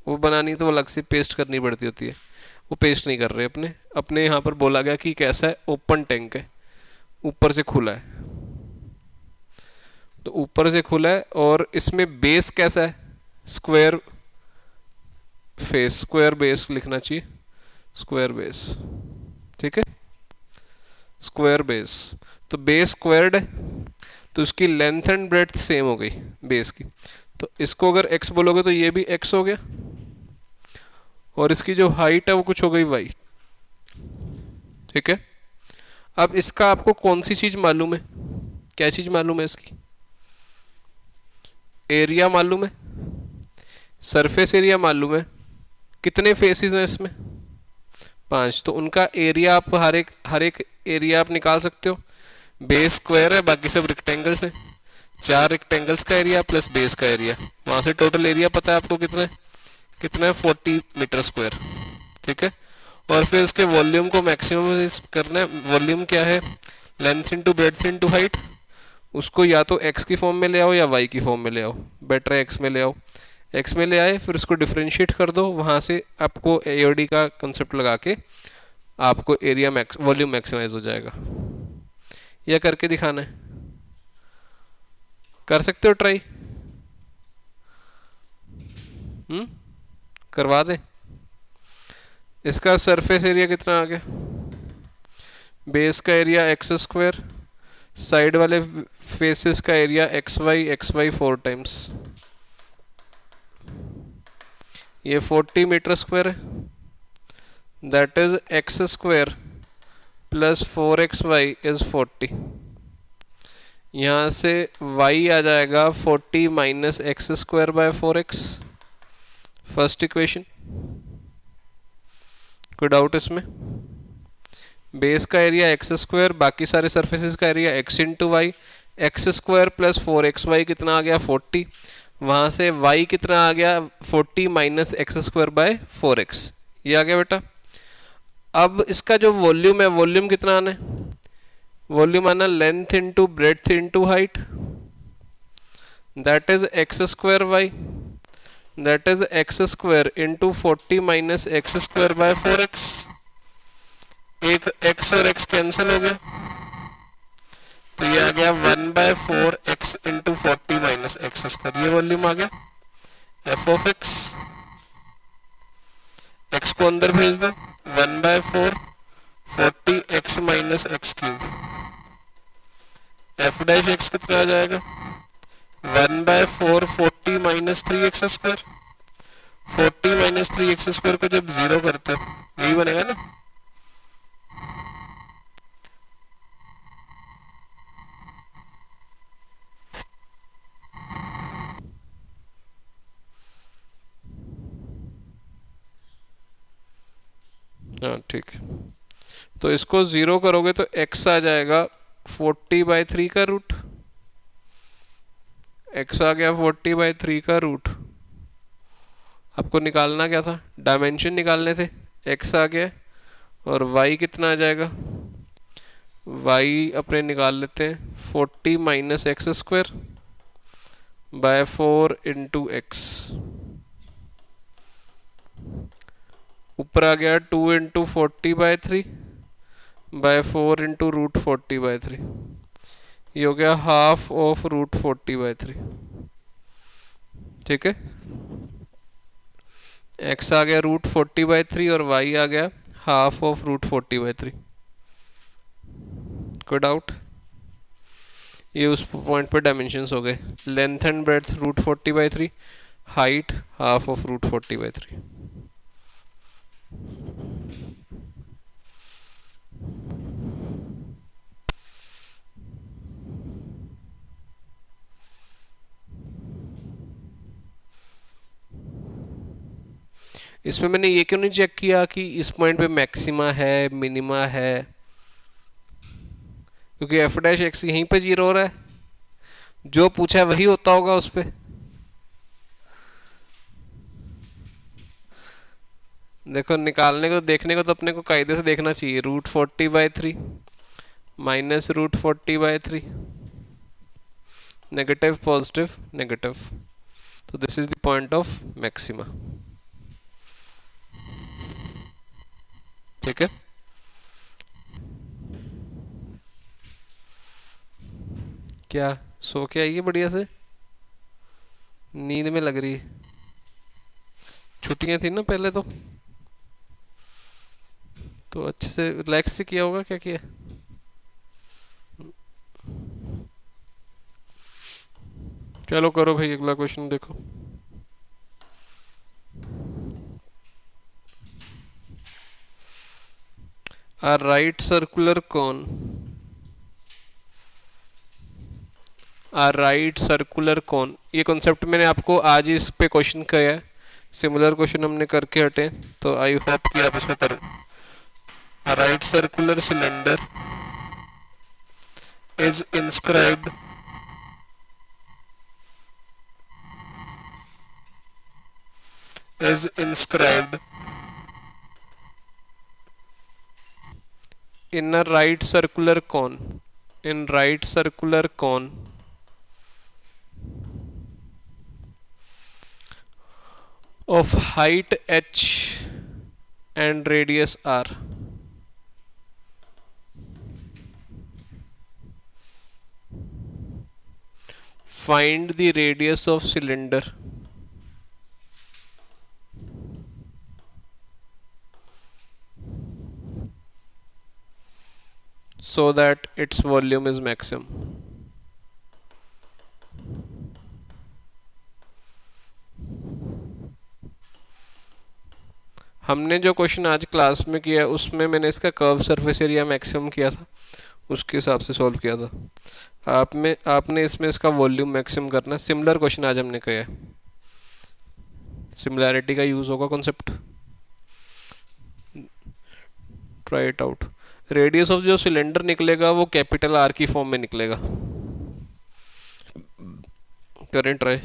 वो बनानी तो अलग से पेस्ट करनी पड़ती होती है, वो पेस्ट नहीं कर रहे अपने यहाँ पर बोला गया कि कैसा है, ओपन टैंक है, ऊपर से खुला है, तो ऊपर से खुला है और इसमें बेस कैसा है, स्क्वायर फेस, स्क्वायर बेस लिखना चाहिए, स्क्वायर बेस, ठीक है, स्क्वायर बेस। तो बेस स्क्वायर्ड है तो इसकी लेंथ एंड ब्रेड्थ सेम हो गई बेस की, तो इसको अगर x बोलोगे तो ये भी x हो गया, और इसकी जो हाइट है वो कुछ हो गई y, ठीक है। अब इसका आपको कौन सी चीज मालूम है, क्या चीज मालूम है इसकी, एरिया मालूम है, सरफेस एरिया मालूम है, कितने फेसेस हैं इसमें, 5, तो उनका एरिया आप हर एक एरिया आप निकाल सकते हो। बेस स्क्वायर है, बाकी सब रेक्टेंगल्स है, 4 रेक्टेंगल्स का एरिया प्लस बेस का एरिया, वहां से टोटल एरिया पता है आपको कितना है 40 मीटर स्क्वायर, ठीक है। और फिर इसके वॉल्यूम को मैक्सिमम करना है, वॉल्यूम क्या है, length into breadth into height, उसको या तो x की फॉर्म में ले आओ या y की फॉर्म में ले आओ, बेटर है x में ले आओ, x में ले आए फिर उसको डिफ्रेंशिएट कर दो, वहाँ से आपको AOD का कंसेप्ट लगा के आपको एरिया वॉल्यूम मैक्सिमाइज हो जाएगा। यह करके दिखाना है, कर सकते हो ट्राई, करवा दें। इसका सरफेस एरिया कितना आ गया, बेस का एरिया एक्स स्क्वायर, साइड वाले फेसेस का एरिया एक्स वाई 4 टाइम्स, ये 40 मीटर स्क्वायर है, that is x square plus 4xy is 40, यहाँ से y आ जाएगा 40 minus x square by 4x, first equation, कोई डाउट इसमें। बेस का एरिया एक्स स्क्वायर, बाकी सारे सरफेसेस का area x into y, x square plus 4xy कितना आ गया 40, वहाँ से y कितना आ गया 40 minus x square by 4x, ये आ गया बेटा। अब इसका जो वॉल्यूम है, वॉल्यूम कितना आना है, वॉल्यूम आना length into breadth into height, that is x square y, that is x square into 40 minus x square by 4x, एक x और x कैंसिल हो गया, तो ये आ गया 1/4x into 40 minus x square, ये वॉल्यूम आ गया f ऑफ x को अंदर भेज दो, 1/4 40x minus x cube, f dash x कितना आ जाएगा 1/4 40 minus 3x square, 40 minus 3x square को जब 0 करते हो यही बनेगा ना, हाँ ठीक। तो इसको 0 करोगे तो x आ जाएगा 40/3 का रूट, x आ गया 40/3 का रूट, आपको निकालना क्या था, डायमेंशन निकालने थे, x आ गया, और y कितना आ जाएगा, y अपने निकाल लेते हैं 40 minus x square by 4 into x, ऊपर आ गया 2 इंटू 40/3 बाय 4 इंटू रूट 40/3, ये हो गया हाफ ऑफ रूट 40/3, ठीक है। x आ गया रूट 40/3 और y आ गया हाफ ऑफ रूट 40/3, कोई डाउट, ये उस पॉइंट पे डायमेंशंस हो गए, length and breadth root 40/3, height half of root 40/3। इसमें मैंने ये क्यों नहीं चेक किया कि इस पॉइंट पे मैक्सिमा है मिनिमा है, क्योंकि एफ डैश एक्स यहीं पे 0 हो रहा है, जो पूछा है वही होता होगा उस पे। देखो निकालने को देखने को तो अपने को कायदे से देखना चाहिए, root 40/3 minus root 40/3, negative positive negative, तो this is the point of maxima, ठीक है। क्या सो के आइए बढ़िया से, नींद में लग रही है। छुट्टियां थी ना पहले तो अच्छे से रिलैक्स से किया होगा, क्या किया। चलो करो भाई, अगला क्वेश्चन देखो। A right circular cone, a right circular cone, ये कॉन्सेप्ट मैंने आपको आज ही इस पे क्वेश्चन किया है, सिमिलर क्वेश्चन हमने करके हटे, तो आई होप कि आप इसमें करें। A right circular cylinder is inscribed in a right circular cone, in right circular cone of height h and radius r. Find the radius of cylinder so that its volume is maximum. हमने जो क्वेश्चन आज क्लास में किया उसमें मैंने इसका कर्व सरफेस एरिया मैक्सिमम किया था, उसके हिसाब से सॉल्व किया था। आपने इसमें इसका वॉल्यूम मैक्सिमम करना। सिमिलर क्वेश्चन आज हमने किया है, सिमिलैरिटी का यूज होगा concept, try it out. Radius of जो सिलेंडर निकलेगा वो कैपिटल आर की फॉर्म में निकलेगा। करें ट्राई।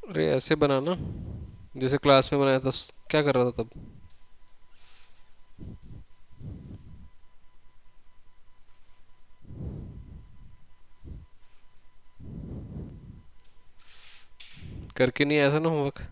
अरे ऐसे बनाना जैसे क्लास में बनाया था, क्या कर रहा था तब। करके नहीं आया था ना होमवर्क।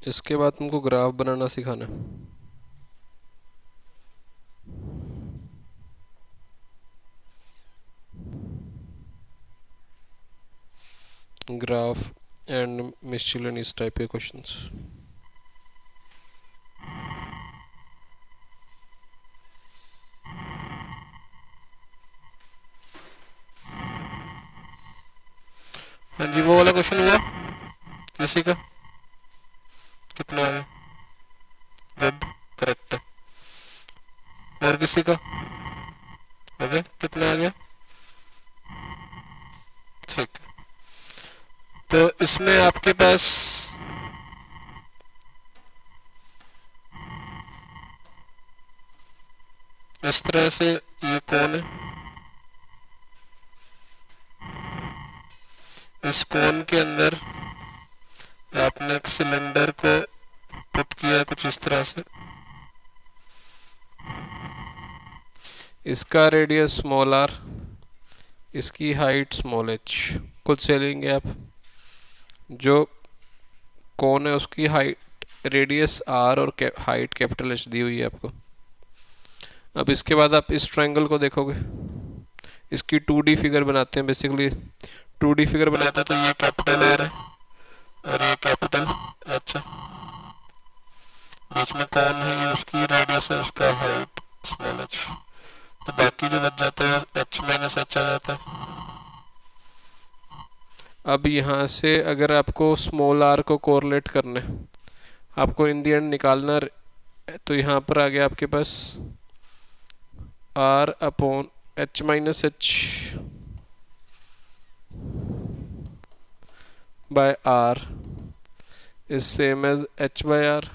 इसके बाद तुमको ग्राफ बनाना सिखाना है। ग्राफ एंड मिसcellaneous टाइप के क्वेश्चंस। हाँ जी, वो वाला क्वेश्चन हुआ किसी का? कितना आ गया? गुड, करेक्ट है। और किसी का? ओके, कितना आ गया? ठीक है। तो इसमें आपके पास इस तरह से ये कोन है, इस कोन के अंदर आपने एक सिलेंडर को पुट किया कुछ इस तरह से, इसका रेडियस स्मॉल आर, इसकी हाइट स्मॉल एच। खुद से लेंगे आप, जो कोन है उसकी हाइट रेडियस आर और हाइट कैपिटल एच दी हुई है आपको। अब इसके बाद आप इस ट्रायंगल को देखोगे, इसकी 2D फिगर बनाते हैं। बेसिकली 2D फिगर बनाते हैं तो ये कैपिटल आर है और ये कैपिटल एच है, बीच में कौन है, ये उसकी रेडियस है, उसका हाइट स्मॉल एच। तो बाकी जो बच जाता है एच माइनस एच आ जाता है। अब यहाँ से अगर आपको स्मॉल आर को कोरिलेट करना है, आपको इन दी एंड निकालना, तो यहाँ पर आ गया आपके पास r upon h minus h by r is same as h by r.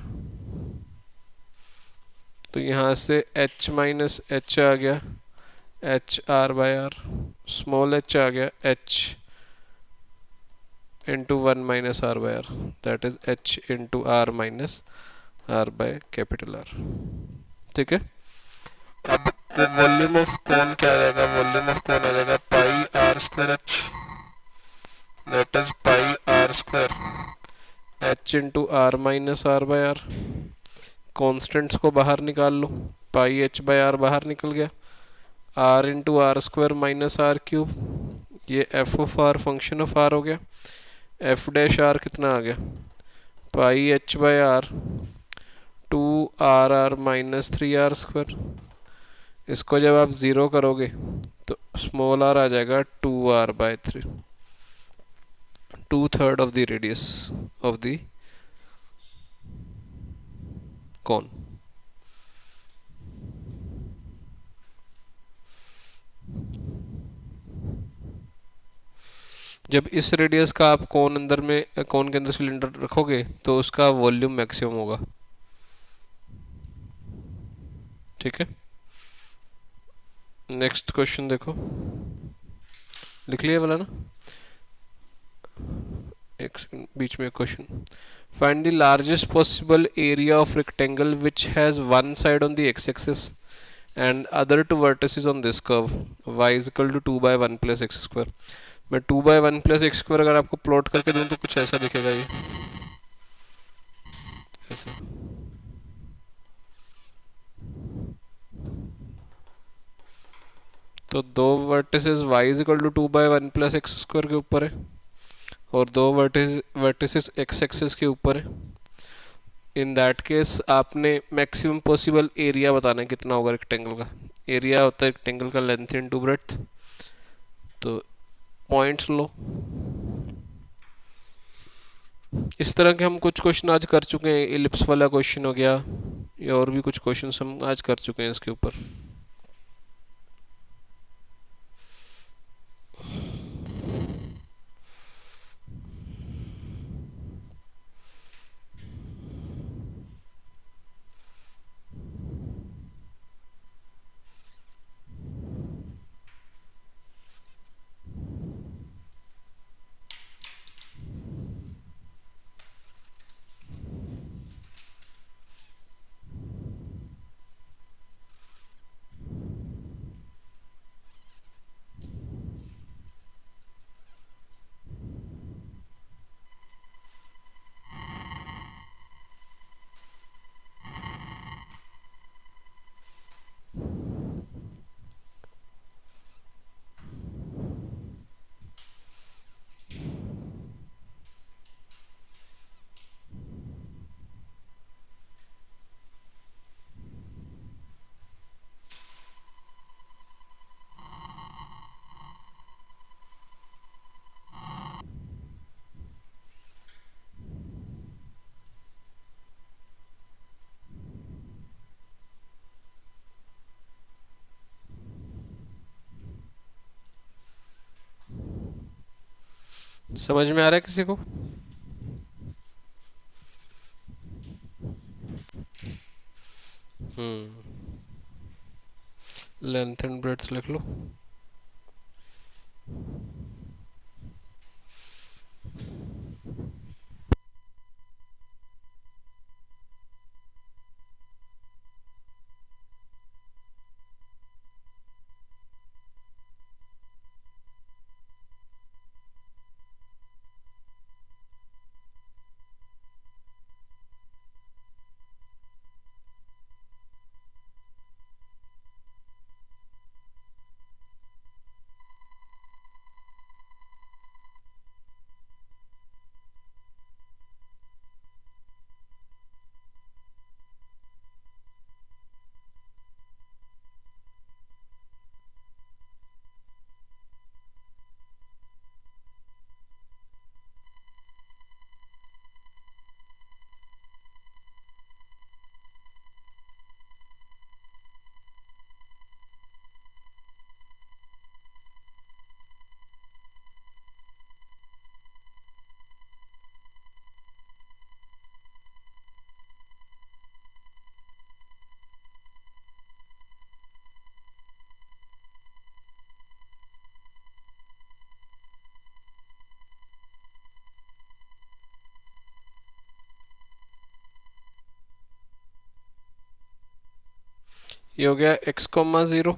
तो यहाँ से h माइनस एच आ गया h r by r, small h आ गया h into 1 minus r by r, that is h into r minus r by capital r. ठीक है। अब वॉल्यूम ऑफ कोन क्या आ जाएगा? वॉल्यूम ऑफ कोन आ जाएगा pi r square h, that is pi r square h into r minus r by r. Constants को बाहर निकाल लो, पाई एच बाय आर बाहर निकल गया, r into r square minus r cube, ये f of r function of r हो गया। एफ डैश आर कितना आ गया? Pi h by r 2 r minus 3 r square. इसको जब आप ज़ीरो करोगे तो स्मॉल आर आ जाएगा 2 r/3, 2/3 of the radius of the कौन। जब इस रेडियस का आप कोन के अंदर सिलेंडर रखोगे तो उसका वॉल्यूम मैक्सिमम होगा। ठीक है। नेक्स्ट क्वेश्चन देखो, लिख लिया वाला ना, एक सेकंड बीच में question. Find the largest possible area of rectangle which has one side on the x axis and other two vertices on this curve y is equal to 2/1 plus x square. मैं 2/1 प्लस एक्स स्क्वायर अगर आपको प्लॉट करके दूं तो कुछ ऐसा दिखेगा, ये ऐसा। तो दो vertices y is equal to 2/1 plus x square के ऊपर है और दो वर्टिसेस एक्स एक्सिस के ऊपर है। इन दैट केस आपने मैक्सिमम पॉसिबल एरिया बताना है कितना होगा रेक्टेंगल का। एरिया होता है रेक्टेंगल का लेंथ इनटू ब्रेड्थ। तो पॉइंट्स लो। इस तरह के हम कुछ क्वेश्चन आज कर चुके हैं, इलिप्स वाला क्वेश्चन हो गया या और भी कुछ क्वेश्चन हम आज कर चुके हैं इसके ऊपर। समझ में आ रहा है किसी को? लेंथ एंड ब्रेड्थ लिख लो। ये हो गया x कोमा 0,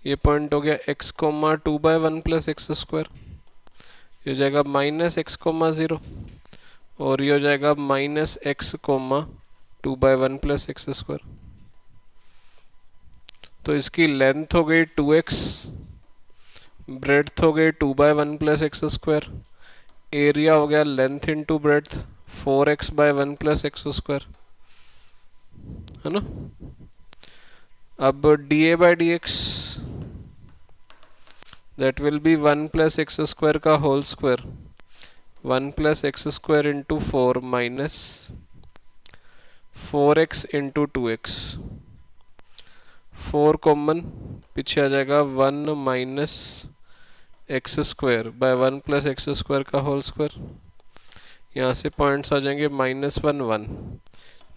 ये पॉइंट हो गया x comma 2/1 plus x square, ये हो जाएगा माइनस x कोमा 0, और ये हो जाएगा minus x comma 2/1 plus x square. तो इसकी लेंथ हो गई 2x, ब्रेड्थ हो गई 2/1 प्लस एक्स स्क्वायर, एरिया हो गया length into breadth 4x/1 plus x square, है ना। अब dA/dx that will be 1 plus x square का whole square, 1 plus x square into 4 minus 4x into 2x, 4 common पीछे आ जाएगा 1 minus x square by 1 plus x square का होल स्क्वायर। यहाँ से पॉइंट्स आ जाएंगे -1 1,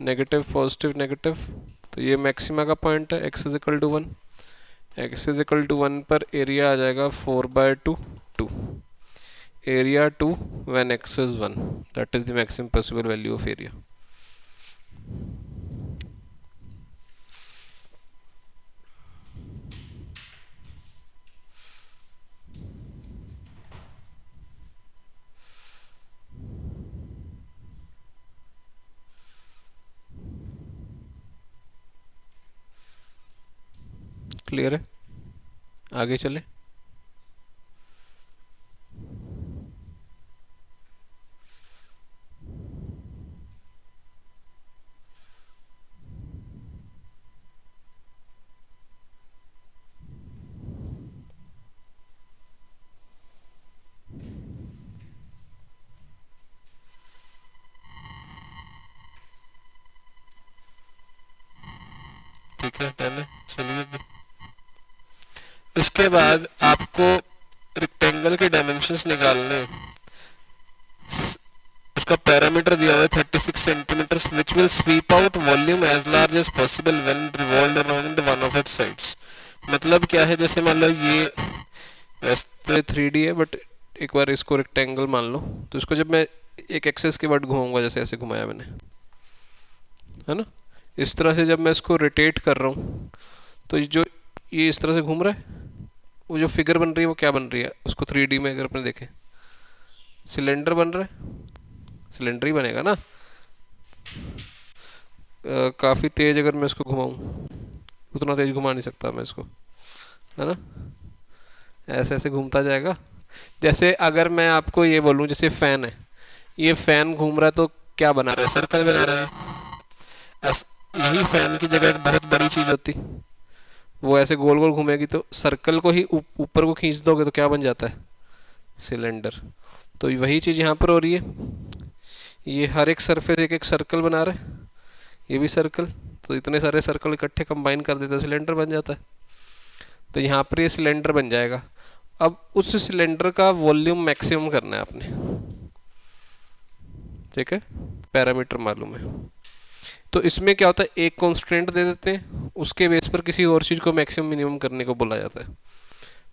नेगेटिव पॉजिटिव नेगेटिव, तो ये मैक्सिमा का पॉइंट है x is equal to 1, x is equal to 1 पर एरिया आ जाएगा 4/2 2, area 2 when x is 1, that is the maximum possible value of area. Clear है? आगे चले। ठीक है, पहले चलिए। इसके बाद आपको रेक्टेंगल के डायमेंशंस निकालने, उसका पैरामीटर दिया हुआ है 36 centimetre, which will sweep out volume as large as possible when revolved around one of its sides. मतलब क्या है, जैसे मान लो ये वैसे 3D है, बट एक बार इसको रेक्टेंगल मान लो, तो इसको जब मैं एक एक्सेस के वर्ड घुमाऊंगा, जैसे ऐसे घुमाया मैंने, है ना, इस तरह से जब मैं इसको रोटेट कर रहा हूँ, तो जो ये इस तरह से घूम रहा है, वो जो फिगर बन रही है वो क्या बन रही है, उसको 3D में अगर अपने देखें, सिलेंडर बन रहा है, सिलेंडर ही बनेगा ना। काफ़ी तेज़ अगर मैं इसको घुमाऊँ, उतना तेज़ घुमा नहीं सकता मैं इसको, है ना, ऐसे ऐसे घूमता जाएगा। जैसे अगर मैं आपको ये बोलूँ, जैसे फ़ैन है, ये फ़ैन घूम रहा है तो क्या बना रहा है, सर्कल बना रहा है। यही फ़ैन की जगह एक बहुत बड़ी चीज़ होती, वो ऐसे गोल गोल घूमेगी, तो सर्कल को ही ऊपर को खींच दोगे तो क्या बन जाता है, सिलेंडर। तो वही चीज़ यहाँ पर हो रही है, ये हर एक सरफेस एक एक सर्कल बना रहा है, ये भी सर्कल, तो इतने सारे सर्कल इकट्ठे कंबाइन कर देते हैं, सिलेंडर बन जाता है। तो यहाँ पर ये सिलेंडर बन जाएगा, अब उस सिलेंडर का वॉल्यूम मैक्सिमम करना है आपने, ठीक है, पैरामीटर मालूम है। तो इसमें क्या होता है, एक कांस्टेंट दे देते हैं, उसके बेस पर किसी और चीज़ को मैक्सिमम मिनिमम करने को बोला जाता है।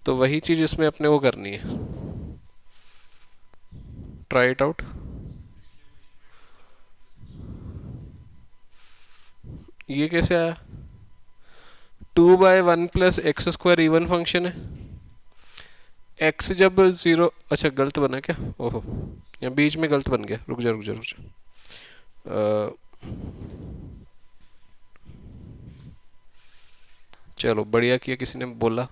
तो वही चीज़ इसमें अपने को करनी है। Try it out. ये कैसे आया? 2/1 plus x square even function है। एक्स जब ज़ीरो, अच्छा गलत बना क्या, ओहो यहाँ बीच में गलत बन गया, रुक जा रुक जा रुक जा। चलो बढ़िया किया किसी ने बोला।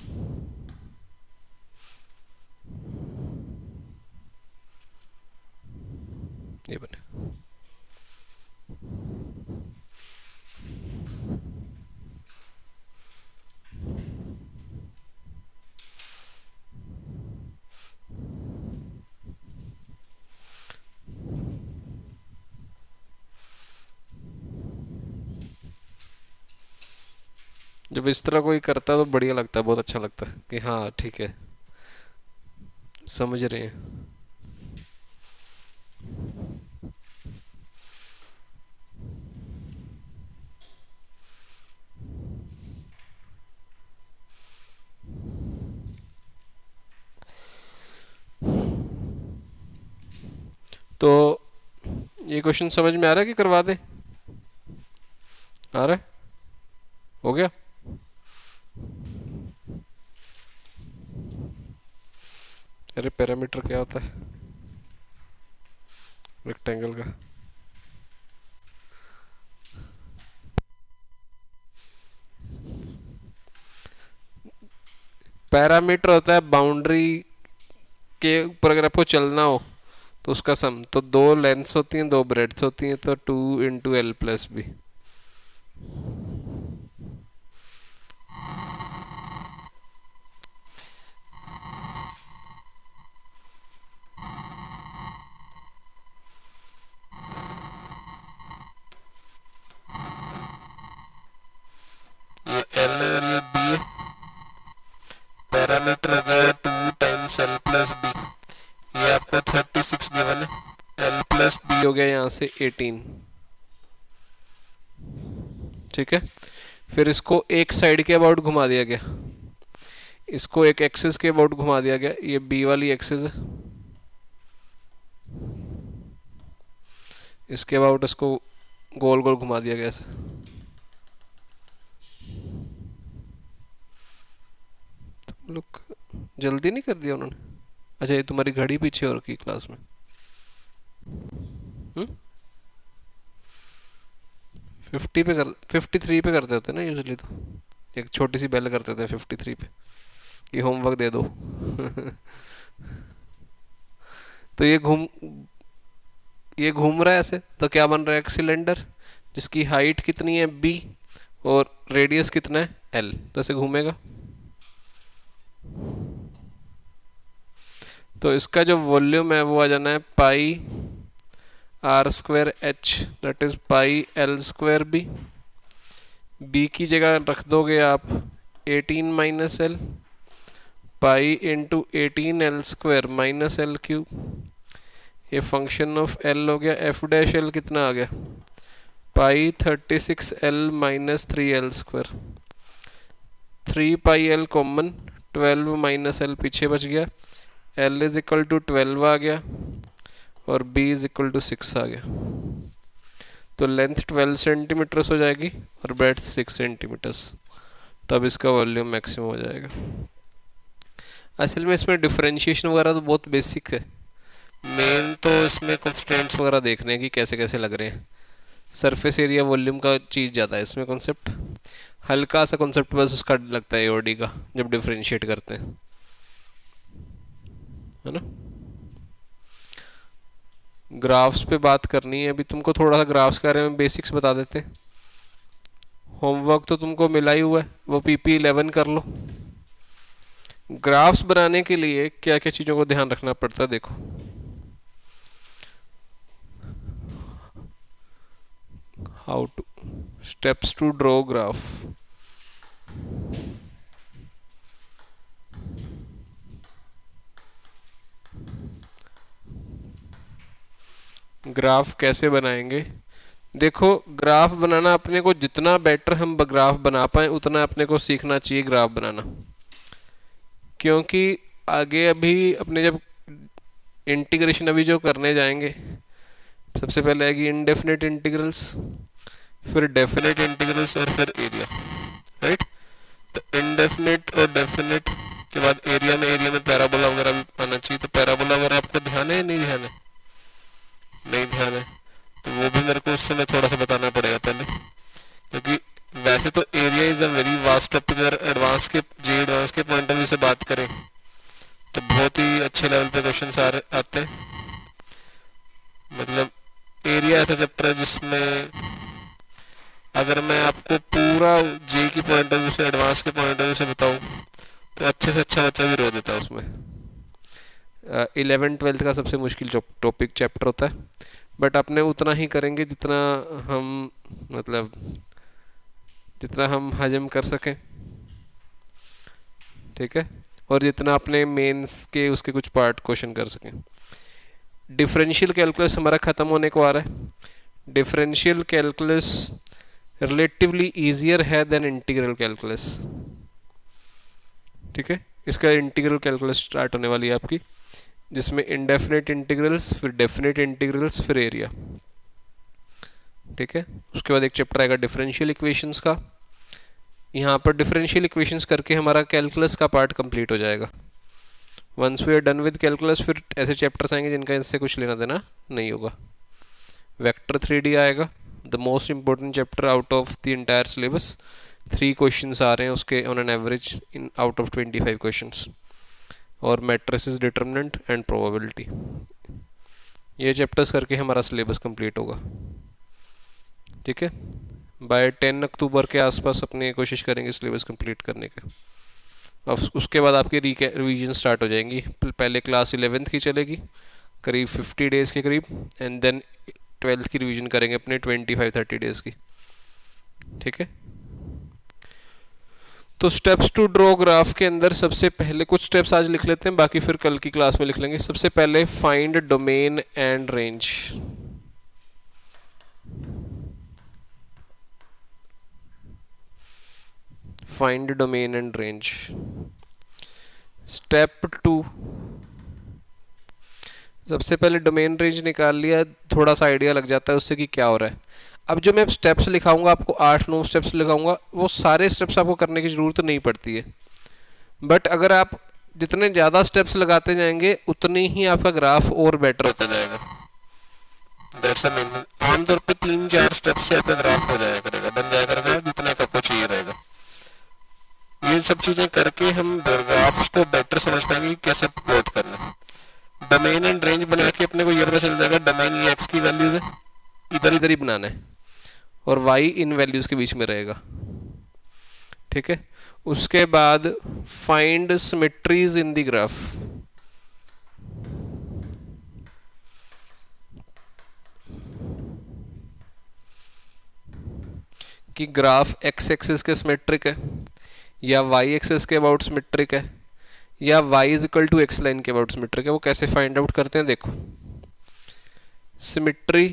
ये बने। जब इस तरह कोई करता है तो बढ़िया लगता है, बहुत अच्छा लगता है कि हाँ ठीक है, समझ रहे हैं। तो ये क्वेश्चन समझ में आ रहा है कि करवा दे? आ रहा है? हो गया? अरे पैरामीटर क्या होता है रेक्टेंगल का? पैरामीटर होता है बाउंड्री के ऊपर अगर आपको चलना हो तो उसका सम। तो दो लेंथ्स होती हैं, दो ब्रेड्थ होती हैं, तो 2 × L + B। ये L और ये B है। पैरामीटर अगर 2 × L + B, ये आपको 36 गिवन है। L + B हो गया यहाँ से 18, ठीक है। फिर इसको एक साइड के अबाउट घुमा दिया गया, इसको एक एक्सिस के अबाउट घुमा दिया गया, ये बी वाली एक्सिस है, इसके अबाउट इसको गोल गोल घुमा दिया गया ऐसे। लोग जल्दी नहीं कर दिया उन्होंने? अच्छा ये तुम्हारी घड़ी पीछे और की क्लास में। 50 पे कर, 53 पे करते होते ना यूजुअली, तो एक छोटी सी बेल करते थे 53 पे, ये होमवर्क दे दो। तो ये घूम रहा है ऐसे, तो क्या बन रहा है, एक सिलेंडर जिसकी हाइट कितनी है b और रेडियस कितना है l, तो ऐसे घूमेगा। तो इसका जो वॉल्यूम है वो आ जाना है πr²h, that is πl²b। b की जगह रख दोगे आप 18 - l, pi into 18l² - l³। ये फंक्शन ऑफ l हो गया। f' कितना आ गया, π36l - 3l²। 3πl common, 12 - l पीछे बच गया, l = 12 आ गया और b = 6 आ गया। तो लेंथ 12 सेंटीमीटर्स हो जाएगी और ब्रेड्थ 6 सेंटीमीटर्स। तब इसका वॉल्यूम मैक्सिमम हो जाएगा। असल में इसमें डिफरेंशिएशन वगैरह तो बहुत बेसिक है, मेन तो इसमें कंस्ट्रेंट्स वगैरह देखने हैं कि कैसे कैसे लग रहे हैं। सरफेस एरिया वॉल्यूम का चीज़ ज़्यादा है इसमें कॉन्सेप्ट, हल्का सा कॉन्सेप्ट बस उसका लगता है एओडी का जब डिफरेंशिएट करते हैं, है ना। ग्राफ्स पे बात करनी है अभी तुमको, थोड़ा सा ग्राफ्स के बारे में बेसिक्स बता देते हैं। होमवर्क तो तुमको मिला ही हुआ है, वो PP11 कर लो। ग्राफ्स बनाने के लिए क्या क्या चीज़ों को ध्यान रखना पड़ता है देखो। How to steps to draw graph. Graph कैसे बनाएंगे? देखो, ग्राफ बनाना अपने को जितना बेटर हम ग्राफ बना पाए उतना अपने को सीखना चाहिए ग्राफ बनाना, क्योंकि आगे अभी अपने जब इंटीग्रेशन अभी जो करने जाएंगे, सबसे पहले आएगी इनडेफिनेट इंटीग्रल्स, फिर डेफिनेट इंटीग्रल्स और फिर एरिया, राइट। तो इनडेफिनेट और डेफिनेट के बाद एरिया में पैराबोला वगैरह भी आना चाहिए। तो पैराबोला वगैरह आपको ध्यान है नहीं ध्यान है? नहीं ध्यान है तो वो भी मेरे को उस समय थोड़ा सा बताना पड़ेगा पहले, क्योंकि वैसे तो area is a very vast topic. अगर एडवांस के पॉइंट ऑफ व्यू से बात करें तो बहुत ही अच्छे लेवल पे क्वेश्चन आते हैं। मतलब एरिया ऐसा चैप्टर है जिसमें अगर मैं आपको पूरा जे की पॉइंट ऑफ व्यू से, एडवांस के पॉइंट ऑफ व्यू से बताऊं तो अच्छे से अच्छा बच्चा भी रो देता है उसमें। 11th-12th का सबसे मुश्किल टॉपिक चैप्टर होता है, बट अपने उतना ही करेंगे जितना हम मतलब जितना हम हजम कर सकें, ठीक है, और जितना अपने मेंस के उसके कुछ पार्ट क्वेश्चन कर सकें। डिफरेंशियल कैलकुलस हमारा ख़त्म होने को आ रहा है। डिफरेंशियल कैलकुलस रिलेटिवली ईजियर है देन इंटीग्रल कैलकुलस, ठीक है। इसका इंटीग्रल कैलकुलस स्टार्ट होने वाली है आपकी, जिसमें इनडेफिनेट इंटीग्रल्स, फिर डेफिनेट इंटीग्रल्स, फिर एरिया, ठीक है। उसके बाद एक चैप्टर आएगा डिफरेंशियल इक्वेशंस का। यहाँ पर डिफरेंशियल इक्वेशंस करके हमारा कैलकुलस का पार्ट कंप्लीट हो जाएगा। Once we are done with calculus फिर ऐसे चैप्टर्स आएंगे जिनका इससे कुछ लेना देना नहीं होगा। वेक्टर 3D आएगा, the most important chapter out of the entire syllabus. 3 questions आ रहे हैं उसके on an average in out of 25 questions, और मैट्रिसेस, डिटरमिनेंट एंड प्रोबेबिलिटी। ये चैप्टर्स करके हमारा सिलेबस कंप्लीट होगा, ठीक है। बाय 10 अक्टूबर के आसपास अपनी कोशिश करेंगे सिलेबस कंप्लीट करने के। अब उसके बाद आपकी रिवीजन स्टार्ट हो जाएंगी। पहले क्लास 11th की चलेगी करीब 50 डेज़ के करीब, एंड देन 12th की रिवीजन करेंगे अपने 25-30 डेज़ की, ठीक है। तो स्टेप्स टू ड्रॉ ग्राफ के अंदर सबसे पहले कुछ स्टेप्स आज लिख लेते हैं, बाकी फिर कल की क्लास में लिख लेंगे। सबसे पहले find domain and range. Find domain and range. Step 2, सबसे पहले डोमेन रेंज निकाल लिया, थोड़ा सा आइडिया लग जाता है उससे कि क्या हो रहा है। अब जो मैं स्टेप्स लिखाऊंगा आपको 8-9 स्टेप्स लिखाऊंगा, वो सारे स्टेप्स आपको करने की ज़रूरत नहीं पड़ती है, बट अगर आप जितने ज़्यादा स्टेप्स लगाते जाएंगे उतनी ही आपका ग्राफ और बेटर होता जाएगा। That's a meaning. आमतौर पे 3-4 स्टेप्स से आपका ग्राफ हो जाया करेगा, बन जाया करेगा जितना आपको चाहिए रहेगा। ये सब चीज़ें करके हम ग्राफ्स को बेटर समझ पाएंगे कि कैसे प्लॉट करना है। डोमेन एंड रेंज बना के अपने को ये पता चल जाएगा डोमेन ये एक्स की वैल्यूज है, इधर ही बनाना है, और वाई इन वैल्यूज के बीच में रहेगा, ठीक है। उसके बाद find symmetries in the graph. कि ग्राफ एक्स एक्सिस के सिमेट्रिक है या वाई एक्सिस के अबाउट सिमेट्रिक है या y is equal to x line के अबाउट सिमेट्रिक है। वो कैसे फाइंड आउट करते हैं, देखो। सिमेट्री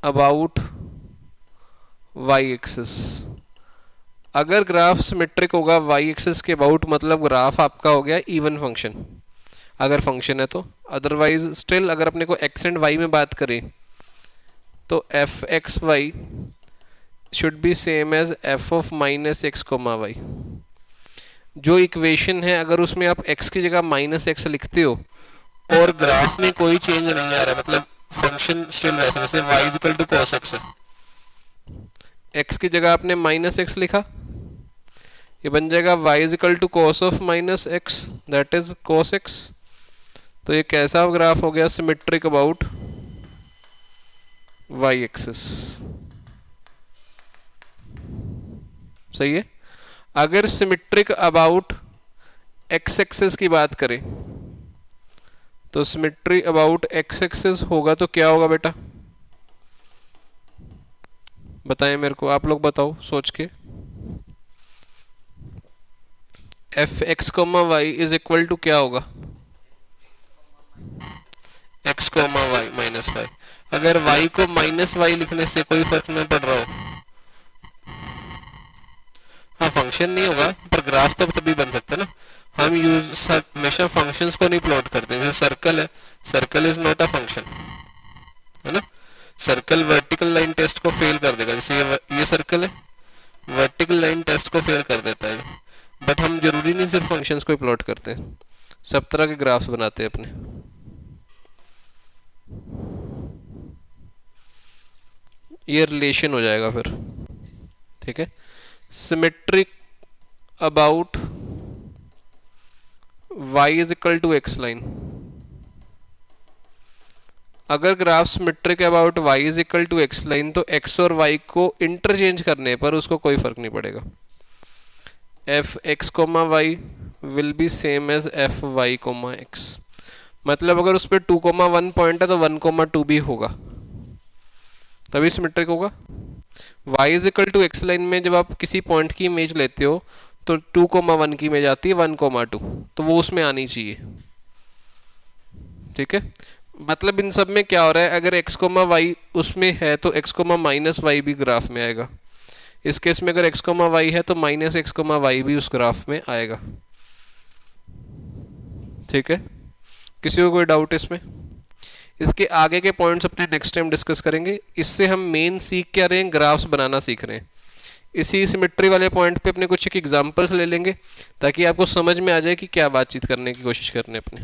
अबाउट y एक्सिस, अगर ग्राफ सिमेट्रिक होगा y एक्सिस के अबाउट, मतलब ग्राफ आपका हो गया इवन फंक्शन, अगर फंक्शन है तो। अदरवाइज स्टिल अगर अपने को x एंड y में बात करें तो f x y should be same as f of minus x comma y. जो इक्वेशन है अगर उसमें आप x की जगह -x लिखते हो और ग्राफ में कोई चेंज नहीं आ रहा, मतलब फंक्शन स्टिल वैसे, जैसे y is equal to cos x है, x की जगह आपने -x लिखा, ये बन जाएगा y is equal to cos of -x, that is cos x। तो ये कैसा ग्राफ हो गया, सिमेट्रिक अबाउट y एक्सिस, सही है। अगर सिमेट्रिक अबाउट एक्स एक्सिस की बात करें तो सिमेट्री अबाउट एक्स एक्सिस होगा तो क्या होगा बेटा, बताएं मेरे को, आप लोग बताओ सोच के। F x comma y is equal to क्या होगा, x comma y minus y. अगर वाई को माइनस वाई लिखने से कोई फर्क नहीं पड़ रहा हो, हाँ फंक्शन नहीं होगा पर ग्राफ तो तभी बन सकता है ना। हम हमेशा फंक्शंस को नहीं प्लॉट करते, जैसे सर्कल है, circle is not a function, है ना। सर्कल वर्टिकल लाइन टेस्ट को फेल कर देगा, जैसे ये सर्कल है, वर्टिकल लाइन टेस्ट को फेल कर देता है। बट हम जरूरी नहीं सिर्फ फंक्शंस को ही प्लॉट करते हैं, सब तरह के ग्राफ्स बनाते हैं अपने। ये रिलेशन हो जाएगा फिर, ठीक है। Symmetric about y is equal to x line. अगर graph symmetric about y is equal to x line तो x और y को इंटरचेंज करने पर उसको कोई फर्क नहीं पड़ेगा। F x comma y will be same as f y comma x. मतलब अगर उस पर 2,1 पॉइंट है तो 1,2 भी होगा, तभी सिमेट्रिक होगा। y is equal to x line में जब आप किसी पॉइंट की इमेज लेते हो तो 2,1 की इमेज आती है 1,2, तो वो उसमें आनी चाहिए, ठीक है। मतलब इन सब में क्या हो रहा है, अगर x कोमा वाई उसमें है तो x कोमा माइनस वाई भी ग्राफ में आएगा। इस केस में अगर x कोमा वाई है तो माइनस x कोमा वाई भी उस ग्राफ में आएगा, ठीक है। किसी को कोई डाउट इसमें? इसके आगे के पॉइंट्स अपने नेक्स्ट टाइम डिस्कस करेंगे। इससे हम मेन सीख क्या रहे हैं, ग्राफ्स बनाना सीख रहे हैं। इसी सिमेट्री वाले पॉइंट पे अपने कुछ एक एग्जांपल्स ले लेंगे ताकि आपको समझ में आ जाए कि क्या बातचीत करने की कोशिश करने अपने।